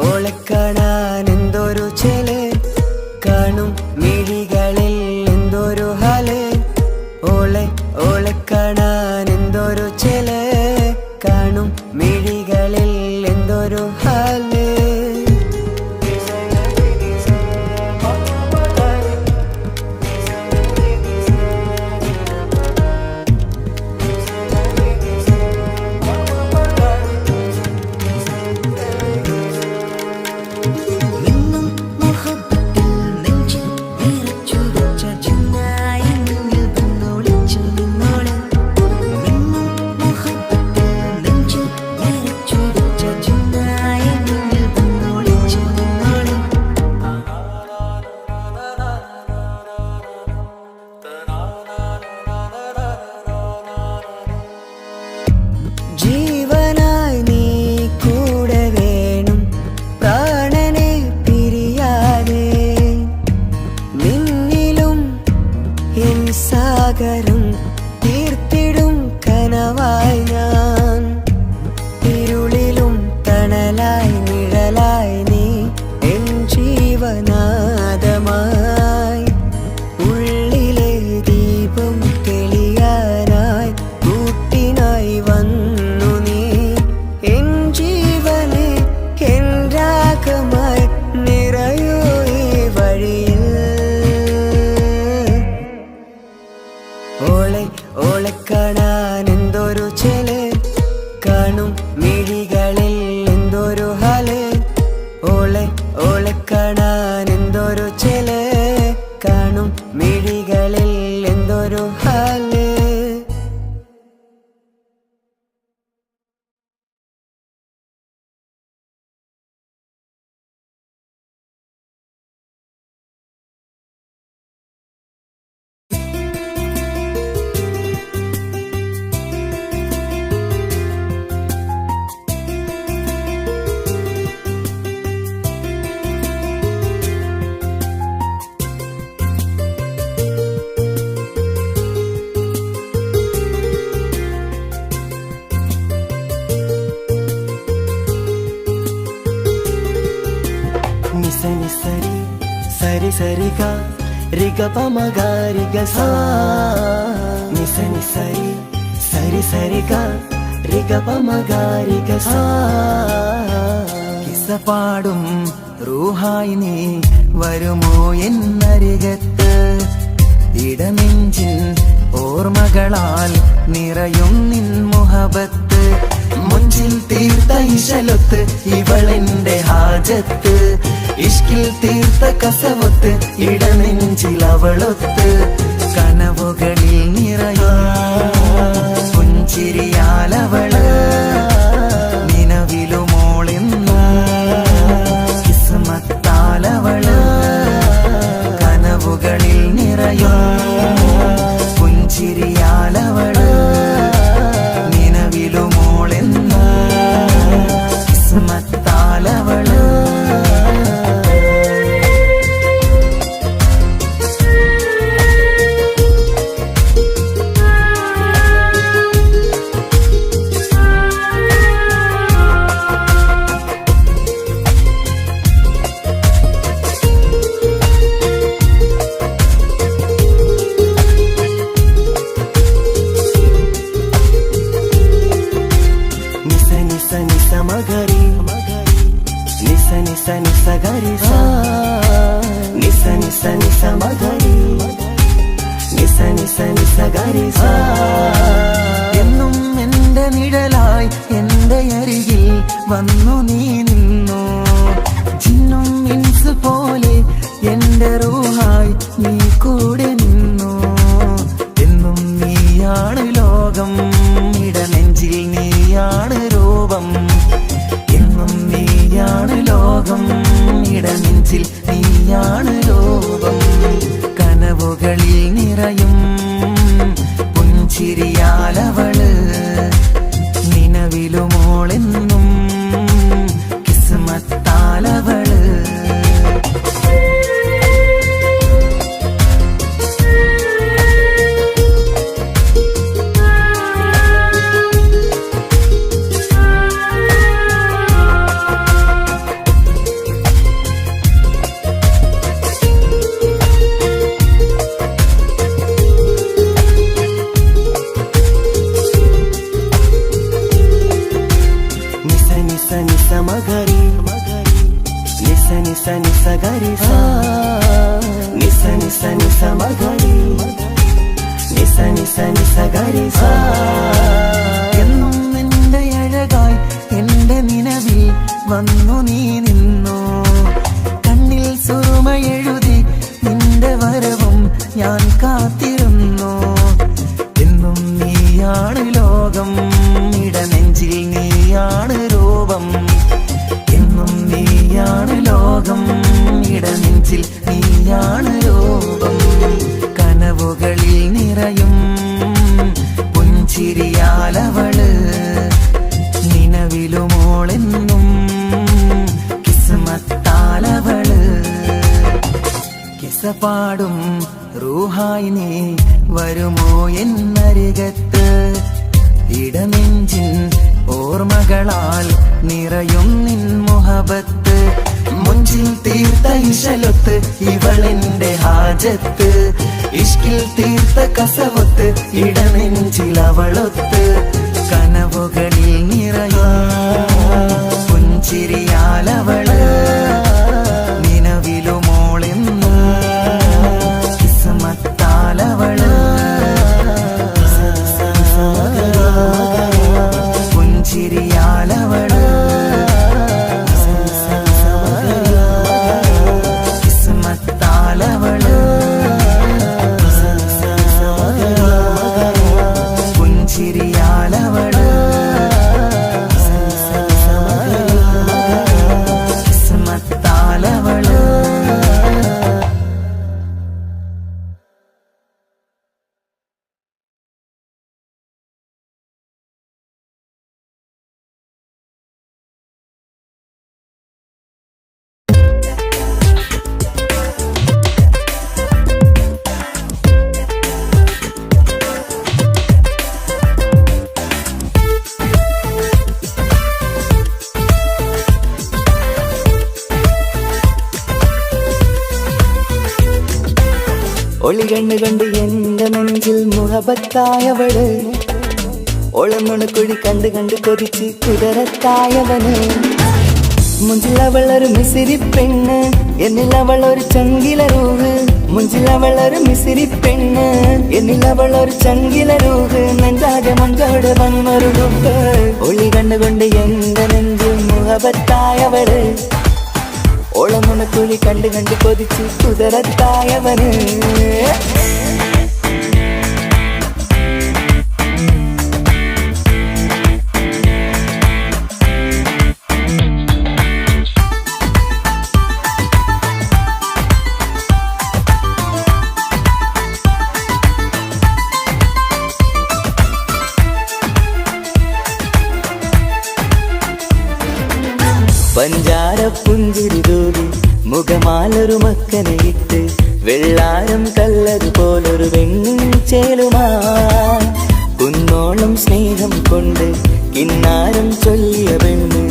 ഓളെ കാണാൻ എന്തൊരു ചെല്, കാണും മിഴികളിൽ എന്തൊരു ഹാല്. ഓളെ കാണാൻ എന്തൊരു ചെല്, കാണും മിഴികളിൽ എന്തൊരു ഹാല്. ജീവനായി നീ കൂടെ വേണം, പ്രാണനെ പിരിയാതെ. നിന്നിലും എൻ സാഗരം തീർത്തിടും കനവായി ഞാൻ. ഇരുളിലും തണലായി നിഴലായി നീ എൻ ജീവനാദമായി. ഉള്ളിലെ ദീപം തെളിയാനായി കൂട്ടിനായി വന്നു നീ. എൻ ജീവനെ എൻ രാഗമായി നിറയൂ ഈ വഴിയിൽ. ഓളെ കാണാൻ എന്തൊരു ചെല്, കാണും മിഴികളിൽ എന്തൊരു ഹാല്. ഓളെ കാണാൻ എന്തൊരു ചെല്, കാണും മിഴികളിൽ എന്തൊരു ഹാല്. నిసని సరి సరి సరిగా రిగ పమగా రిగ సా. నిసని సరి సరి సరిగా రిగ పమగా రిగ సా. കിസപാടും റൂഹായി നീ വരുമോ എന്നരികത്ത്. ഇടനെഞ്ചിൻ ഓർമ്മകളാൽ നിറയും നിൻ മുഹബത്ത്. മുഞ്ചിൽ തീർത്ത ഇശലൊത്ത് ഇവളെന്റെ ഹാജത്ത്. ഇഷ്കിൽ തീർത്ത കസവൊത്ത് ഇടനെഞ്ചിൽ അവളൊത്ത്. കനവുകളിൽ നിറയും പുഞ്ചിരിയാലവള് നിലവിലുമോളെന്ന കിസ്മത്താലവള്. കനവുകളിൽ നിറയും പുഞ്ചിരിയാലവള് നിലവിലുമോളെന്ന കിസ്മത്താലവള്. നിസ നിസ മഗരി നിസ നിസ നിസ ഗരി സാ. എന്നും എന്റെ നിഴലായി എന്റെ അരികിൽ വന്നു നീ നിന്നു. ജിന്നും ഇൻസ് പോലെ എന്റെ റൂഹായി നീ കൂടെ നിന്നു. എന്നും നീയാണ് ലോകം, ഇടനെഞ്ചിൽ നീയാണ് രൂപം. എന്നും നീയാണ് ലോകം, ഇടനെഞ്ചിൽ നീയാണ് രൂപം. കനവുകളിൽ നിറയും പുഞ്ചിരിയാലവള്, നിലവിലുമോളെന്നും കിസ്മത്താലവള്. മഗരി നിസ നിസ നിസ ഗരി സാ. നിസ നിസ നിസ മഗരി നിസ നിസ നിസ ഗരി സാ. എന്നും എന്റെ അഴകായി എന്റെ നിലവിൽ വന്നു നീ നിന്നു. കണ്ണിൽ സുറുമയെഴുതി നിന്റെ വരവും ഞാൻ കാത്തിരുന്നു. എന്നും നീയാണ് ലോകം, ഇടനെഞ്ചിൽ നീയാണ് രൂപം. എന്നും നീയാണ് ലോകം, ഇടനെഞ്ചിൽ നീയാണ് രൂപം. കനവുകളിൽ നിറയും പുഞ്ചിരിയാലവള്, നിലവിലുമോളെന്നും കിസ്മത്താലവള്. കിസപാടും റൂഹായി നീ വരുമോ എന്നരികത്ത്. ഇടനെഞ്ചിൻ ഓർമ്മകളാൽ നിറയും നിൻ മുഹബത്ത്. മുഞ്ചിൽ തീർത്ത ഇശലൊത്ത് ഇവളെന്റെ ഹാജത്ത്. ഇഷ്കിൽ തീർത്ത കസവത്ത് ഇടനെഞ്ചിൽ അവളൊത്ത്. കനവുകളിൽ നിറയും പുഞ്ചിരിയാലവള്, നിലവിലുമോളെന്നും കിസ്മത്താലവള്. പുഞ്ചിരിയാലവള്, കിസ്മത്താലവള്. പുഞ്ചിരിയാലവള്, കിസ്മത്താലവള്. ഒളി കണ്ണു കണ്ട് എന്റെ നെഞ്ചിൽ മുഹബത്തായവള്. ഒളമുണക്കുഴി കണ്ട് കണ്ട് കൊതിച്ച് കുതിരത്തായവന്. മുഞ്ചിലവളൊരു മിസിരി പെണ്ണ്, എന്നിലവളൊരു ചങ്കില രൂഹ്. മുഞ്ചിലവളൊരു മിസിരി പെണ്ണ്, എന്നിലവളൊരു ചങ്കില രൂഹ്. നെഞ്ചാകെ മഞ്ചോട് വന്നൊരു രൂപ്. ഒളി കണ്ണുകൊണ്ട് എന്റെ നെഞ്ചിൽ മുഹബത്തായവള്. ഓളമുണക്കുഴി കണ്ട് കണ്ട് കൊതിച്ച് കുതിരത്തായവന്. പഞ്ചാര പുഞ്ചിരി തൂകി മുഖമാലൊരു മക്കനയിട്ട്. വെള്ളാരം കല്ലതുപോലൊരു വെണ്ണിൻ ചേലുമായി. കുന്നോളം സ്നേഹം കൊണ്ട് കിന്നാരം ചൊല്ലിയ പെണ്ണ്.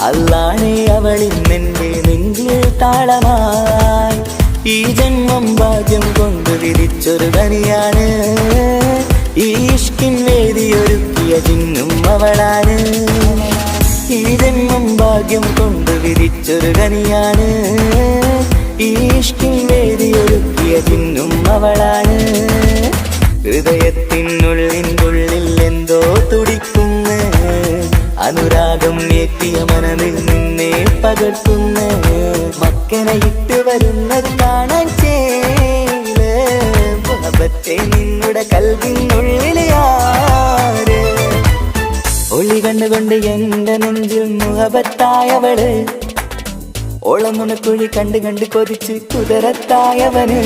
അല്ലാണെ അവളിന്നെന്റെ നെഞ്ചിൽ താളമായി. ഈ ജന്മം ഭാഗ്യം കൊണ്ട് വിരിച്ചൊരു കനിയാണ്. ഈ ഇഷ്കിൻ വേദിയൊരുക്കിയ ജിന്നും അവളാണ്. ഈ ജന്മം ഭാഗ്യം കൊണ്ട് വിരിച്ചൊരു കനിയാണ്. ഈ ഇഷ്കിൻ വേദിയൊരു പകർത്തുന്ന മക്കനെ ഇട്ട് വരുന്നത് കാണാൻ ചേല് മുഹബത്തെ നിന്നുടെ കൽവിനുള്ളിലെ ആര് ഒളി കണ്ടുകൊണ്ട് എന്റെ നെഞ്ചിൽ മുഹബത്തായവള് ഓളം നുണക്കുഴി കണ്ട് കണ്ട് കൊതിച്ച് കുതിരത്തായവന്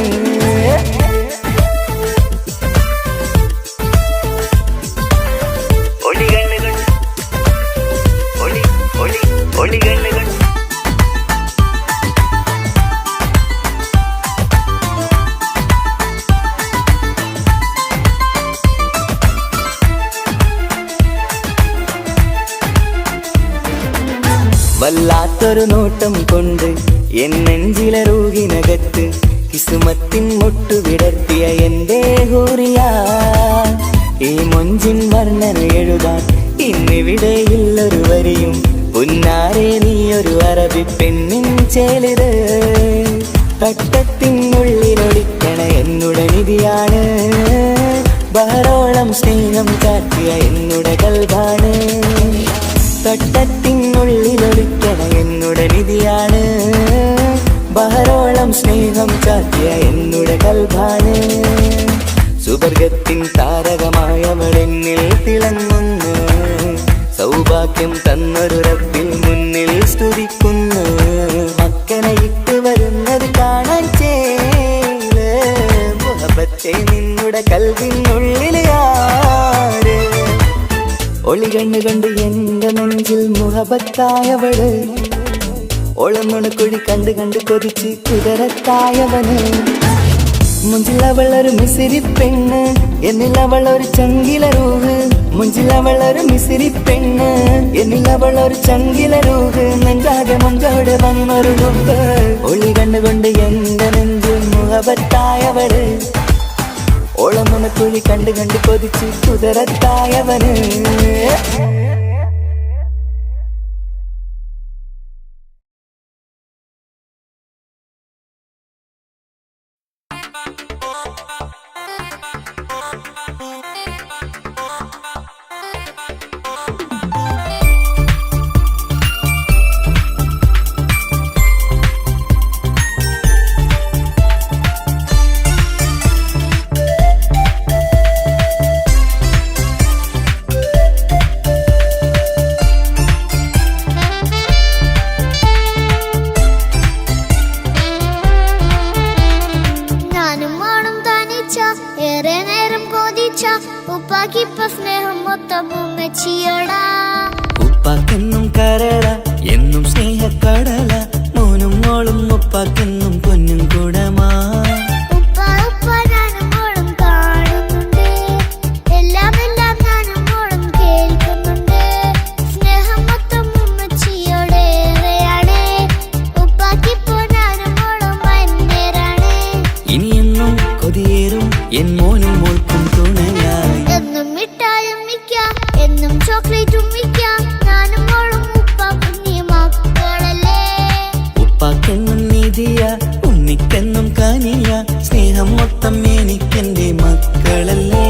വല്ലാത്തൊരു നോട്ടം കൊണ്ട് എൻ നെഞ്ചിലെ റൂഹിനകത്ത് കിസുമത്തിൻ മുട്ടു വിടർത്തിയ എന്റെ ഹൂറിയ ഈ മൊഞ്ചിൻ വർണ്ണന എഴുതാൻ ഇന്നിവിടെയില്ലൊരു വരിയും പുന്നാരെ നീയൊരു അറബി പെണ്ണിൻ ചേലിത് തട്ടത്തിനുള്ളിലൊളിക്കണ എന്നുടെ നിധിയാണ് ബഹറോളം സ്നേഹം കാട്ടിയ എന്നുടെ കൽബാണ് തട്ടത്തിനുള്ളിലൊളിക്കണ എന്നുടെ നിധിയാണ് ബഹറോളം സ്നേഹം കാട്ടിയ എന്നുടെ കൽബാണ് സുവർഗത്തിൻ താരകമായവളെന്നിൽ തിളങ്ങുന്നു സൗഭാഗ്യം തന്നൊരു റബ്ബിൽ മുന്നിൽ സ്തുതിക്കുന്നു മക്കനെ ഇട്ട് വരുന്നത് കാണാൻ ചേല് മുഹബത്തെ നിന്നുടെ കൽവിനുള്ളിലെ ആര് ഒളി കണ്ണു കണ്ട് എന്റെ നെഞ്ചിൽ മുഹബത്തായവള് ഓളം നുണക്കുഴി കണ്ട് കണ്ട് കൊതിച്ച് കുതിരത്തായവന് മുഞ്ചിലവളൊരു മിസിരി പെണ്ണ് എന്നിലവളൊരു ചങ്കില റൂഹ് മുഞ്ചിലവളൊരു മിസിരി പെണ്ണ് എന്നിലവളൊരു ചങ്കില റൂഹ് നെഞ്ചാകെ മഞ്ചോടെ വന്നൊരു മുമ്പ് ഒളി കണ്ണുകൊണ്ട് എന്റെ നെഞ്ചിൽ മുഹബത്തായവള് ഓളം നുണക്കുഴി കണ്ട് കണ്ട് കൊതിച്ച് കുതിരത്തായവന് ഏറെ നേരം കൊതിച്ച ഉപ്പാക്കിപ്പ സ്നേഹം മൊത്തം ഉമ്മച്ചിയോടാ ഉപ്പാക്കെന്നും കരള എന്നും സ്നേഹക്കടല മോനും മോളും ഉപ്പാക്കെന്നും പൊന്നും കൂടമാ ഉപ്പ ഉപ്പ ഞാനും മോളും കാണുന്നുണ്ട് എല്ലാം എല്ലാം ഞാനും മോളും കേൾക്കുന്നുണ്ട് സ്നേഹം മൊത്തം ഉമ്മച്ചിയോടേറെയാണ് ഉപ്പാക്കിപ്പോ ഞാനും മോളും അന്യരാണ് ഇനിയെന്നും കൊതിയേറും എൻ മോനും മോൾക്കും തുണയായി എന്നും മിഠായും മിക്കാം എന്നും ചോക്ലേറ്റും മിക്കാം ഞാനും മോളും ഉപ്പാക്കും നീ മക്കളല്ലേ ഉപ്പാക്കെന്നും നീതിയ ഉണ്ണിക്കെന്നും കനിയ സ്നേഹം മൊത്തം എനിക്കെന്റെ മക്കളല്ലേ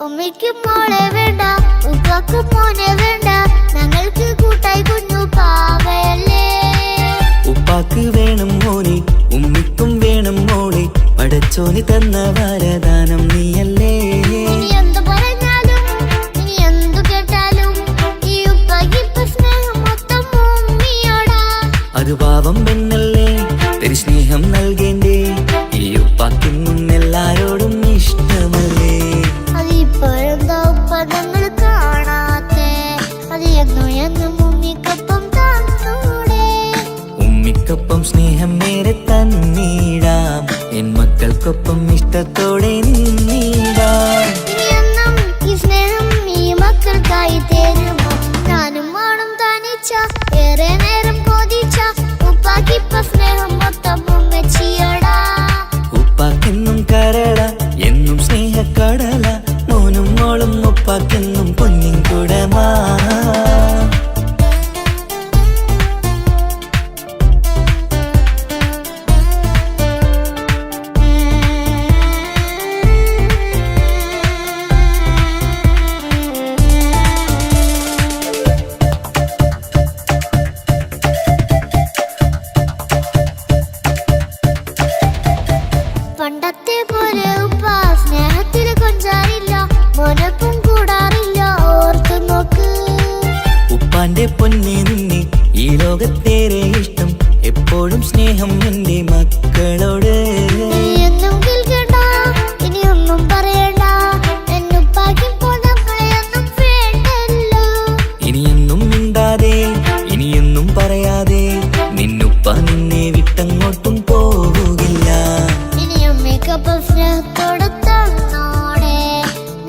ഉമ്മയ്ക്കും മോളെ വേണ്ട ഉപ്പാക്കും മോനെ വേണ്ട ഞങ്ങൾക്ക് കൂട്ടായി കുഞ്ഞു പാവയല്ലേ ഉപ്പാക്ക് വേണം മോനെ ഉമ്മിക്കും വേണം മോളെ പടച്ചോന് തന്ന വരദാനം നീയല്ലേ ഇനി എന്തു പറഞ്ഞാലും ഇനി എന്തു കേട്ടാലും ഈ ഉപ്പാക്കിപ്പ സ്നേഹം മൊത്തം ഉമ്മിയോടാ അത് പാവം പെണ്ണല്ലേ തിരി സ്നേഹം നൽകേണ്ടേ ഈ ഉപ്പാക്കിന്നും എല്ലാരോടും ഇഷ്ടമല്ലേ അതിപ്പോഴെന്താ ഉപ്പ ഞങ്ങൾ കാണാത്തെ അത് എന്നും എന്നും ഉമ്മിക്കൊപ്പം തന്നൂടെ ഉമ്മിക്കൊപ്പം സ്നേഹം നേരെ തന്നീടാം എൻ മക്കൾക്കൊപ്പം ഇഷ്ടത്തോടെ നിന്നീടാം ഇനിയെന്നും ഈ സ്നേഹം ഈ മക്കൾക്കായി തരുമോ ഞാനും മോളും തനിച്ച ഏറെ നേരം കൊതിച്ച ഉപ്പാക്കിപ്പ സ്നേഹം മൊത്തം ഉമ്മച്ചിയോ എന്റെ പൊന്നെ നിന്നെ ഈ ലോകത്തേറെ ഇഷ്ടം എപ്പോഴും സ്നേഹം എന്റെ മക്കളോട്. എന്നും കേൾക്കണ്ട ഇനിയൊന്നും പറയണ്ട എന്നുപ്പാക്കിപ്പോൾ നമ്മളെയൊന്നും വേണ്ടല്ലോ. ഇനിയൊന്നും മിണ്ടാതെ ഇനിയൊന്നും പറയാതെ നിന്നുപ്പ നിന്നെ വിട്ടങ്ങോട്ടും പോവുകില്ല. ഇനിയും മേക്കപ്പ് സ്നേഹത്തോടെ തന്നോടെ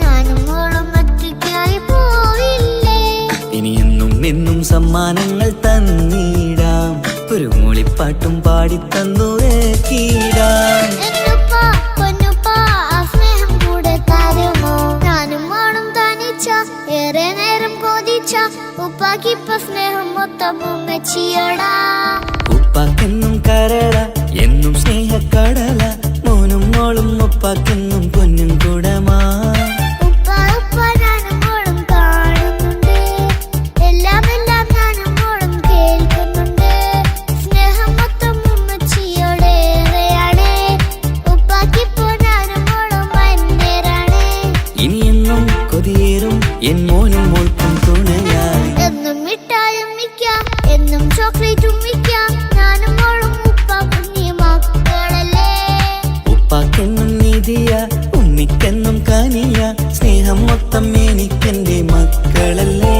ഞാനും മോളും ഒറ്റയ്ക്കായി പോയില്ലേ. ഇനിയെന്നും എന്നും സമ്മാനങ്ങൾ തന്നിടാം ഒരു മൂളിപ്പാട്ടും പാടിത്തന്നു കീടാം. എന്നുപ്പാ പൊന്നുപ്പാ ആ സ്നേഹം കൂടെ തരുമോ? ഞാനും മോളും തനിച്ച ഏറെ നേരം കൊതിച്ച ഉപ്പാക്കിപ്പ സ്നേഹം മൊത്തം ഉമ്മച്ചിയടാ. ഉപ്പാക്കെന്നും കരള എന്നും സ്നേഹക്കടല മോനും മോളും ഉപ്പാക്കെന്നും പൊന്നും കുടമാ. ഉപ്പ ഉപ്പ ഞാനും മോളും കാണുന്നുണ്ട് എല്ലാം എല്ലാം ഞാനും മോളും കേൾക്കുന്നുണ്ട്. സ്നേഹം മൊത്തം ഉമ്മച്ചിയോടേറെയാണ് ഉപ്പാക്കിപ്പോ ഞാനും മോളും അന്യരാണ്. ഇനിയെന്നും കൊതിയേറും എൻ മോനും മോൾക്കും തുണയായി. എന്നും മിഠായും മിക്കാം എന്നും ചോക്ലേറ്റും മിക്കാം ഞാനും മോളും ഉപ്പ കുഞ്ഞി മക്കളല്ലേ. ഉപ്പാക്കെന്നും നിധിയ ഉമ്മിക്കെന്നും കാനിയ സ്നേഹം മൊത്തം എനിക്കെന്റെ മക്കളല്ലേ.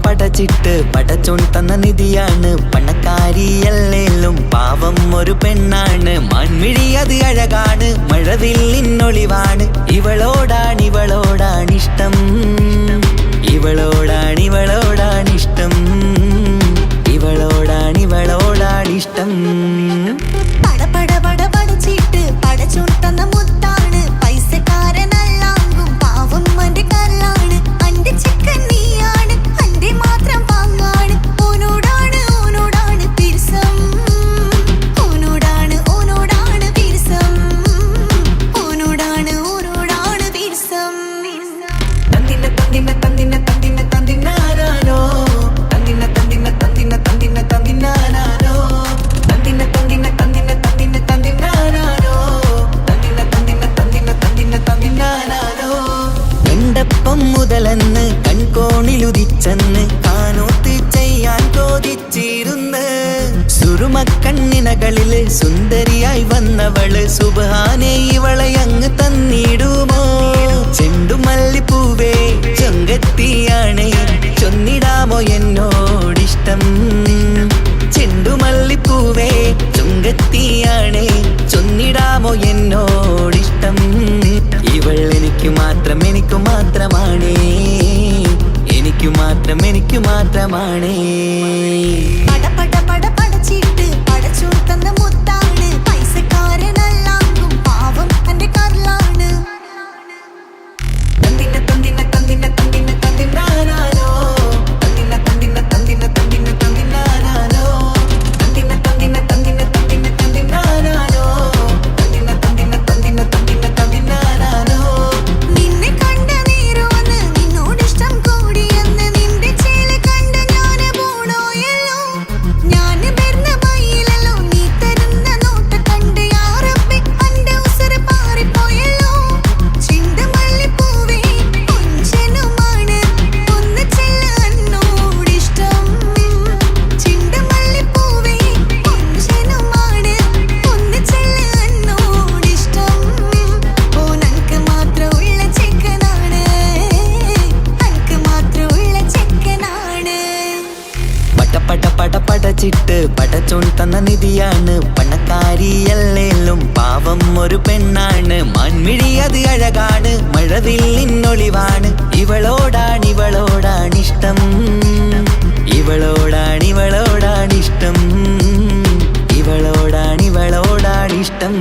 പടച്ചിട്ട് പടച്ചോൺ തന്ന നിധിയാണ് പണക്കാരിയല്ലേലും പാവം ഒരു പെണ്ണാണ്. മാൻമിഴി അത് അഴകാണ് മഴവില്ലിന്നൊളിവാണ് ഇവളോടാണിഷ്ടം ഇവളോടാണിഷ്ടം ഇവളോടാണിഷ്ടം. പടപട പടപടച്ചിട്ട് പടച്ചോൻ തന്ന മുത്താണ് പൈസക്കാരനല്ലാങ്കും പാവം അന്റെ കല്ലാണ് അന്റെ ചിക്കൻ നീയാണ് അന്റെ മാത്രം പാങ്ങാണ് ഓനോടാണ് പിരിസം ഓനോടാണ് പിരിസം ഓനോടാണ് പിരിസം. തന്തിന തന്തിന തന്തിന തന്തിന തന്തിനാരോ തന്തിന തന്തിന തന്തിന തന്തിന തന്തിനാരോ തന്തിന തന്തിന തന്തിന തന്തിന തന്തിനാരോ തന്തിന തന്തിന തന്തിന തന്തിന തന്തിനാരോ. കണ്ടപ്പം മുതലെന്ന് കൺകോണിലുദിച്ചെന്ന് കാനോത്ത് ചെയ്യാൻ കോതിച്ചിരുന്ന് സുറുമക്കണ്ണിനകളില് സുന്ദരിയായി വന്നവള് സുബ്ഹാനേ ഇവളെ അങ്ങ് തന്നിടുമോ? ചെണ്ടുമല്ലിപ്പൂവേ ചൊങ്കത്തിയാണ് ചൊന്നിടാമോ എന്നോടിഷ്ടം. ചെണ്ടുമല്ലിപ്പൂവേ ചൊങ്കത്തിയാണ് ചൊന്നിടാമോ എന്നോടിഷ്ടം. ഇവൾ എനിക്ക് മാത്രമാണേ എനിക്ക് മാത്രമാണേ. പടപട പടപടച്ചിട്ട് പടച്ചോൻ തന്ന മുത്താണ് പൈസക്കാരനല്ലാങ്കും പാവം അന്റെ കല്ലാണ്. തന്തിന തന്തിന തന്തിന തന്തിന തന്തിനാരോ തന്തിന തന്തിന തന്തിന തന്തിന തന്തിനാരോ തന്തിന തന്തിന തന്തിന തന്തിന തന്തിനാരോ തന്തിന തന്തിന തന്തിന തന്തിന തന്തിനാരോ. നിന്നെ കണ്ട നേരോന്ന് നിന്നോടിഷ്ടം കൂടിയെന്ന് നിന്റെ ചേല കണ്ട ഞാന് പോണോയല്ലോ. ഞാന് വരുന്ന വഴിയിലല്ലോ നീ തരുന്ന നോട്ട കണ്ട് യാ റബ്ബി അന്റെ ഉസറ് പാറിപ്പോയല്ലോ. ചെണ്ടുമല്ലിപ്പൂവേ കൊഞ്ചനുമാണ് ഒന്ന് ചെല്ല എന്നോടിഷ്ടം. ചെണ്ടുമല്ലിപ്പൂവേ കൊഞ്ചനുമാണ് ഒന്ന് ചെല്ല എന്നോടിഷ്ടം. ഓനക്ക് മാത്രമുള്ള ചെക്കനാണ് അനക്ക് മാത്രമുള്ള ചെക്കനാണ്. പടച്ചിട്ട് പടച്ചോൺ തന്ന നിധിയാണ് പണക്കാരിയല്ലേലും പാവം ഒരു പെണ്ണാണ്. മാൻമിഴി അത് അഴകാണ് മഴവില്ലിന്നൊളിവാണ് ഇവളോടാണിഷ്ടം ഇവളോടാണിഷ്ടം ഇവളോടാണിഷ്ടം.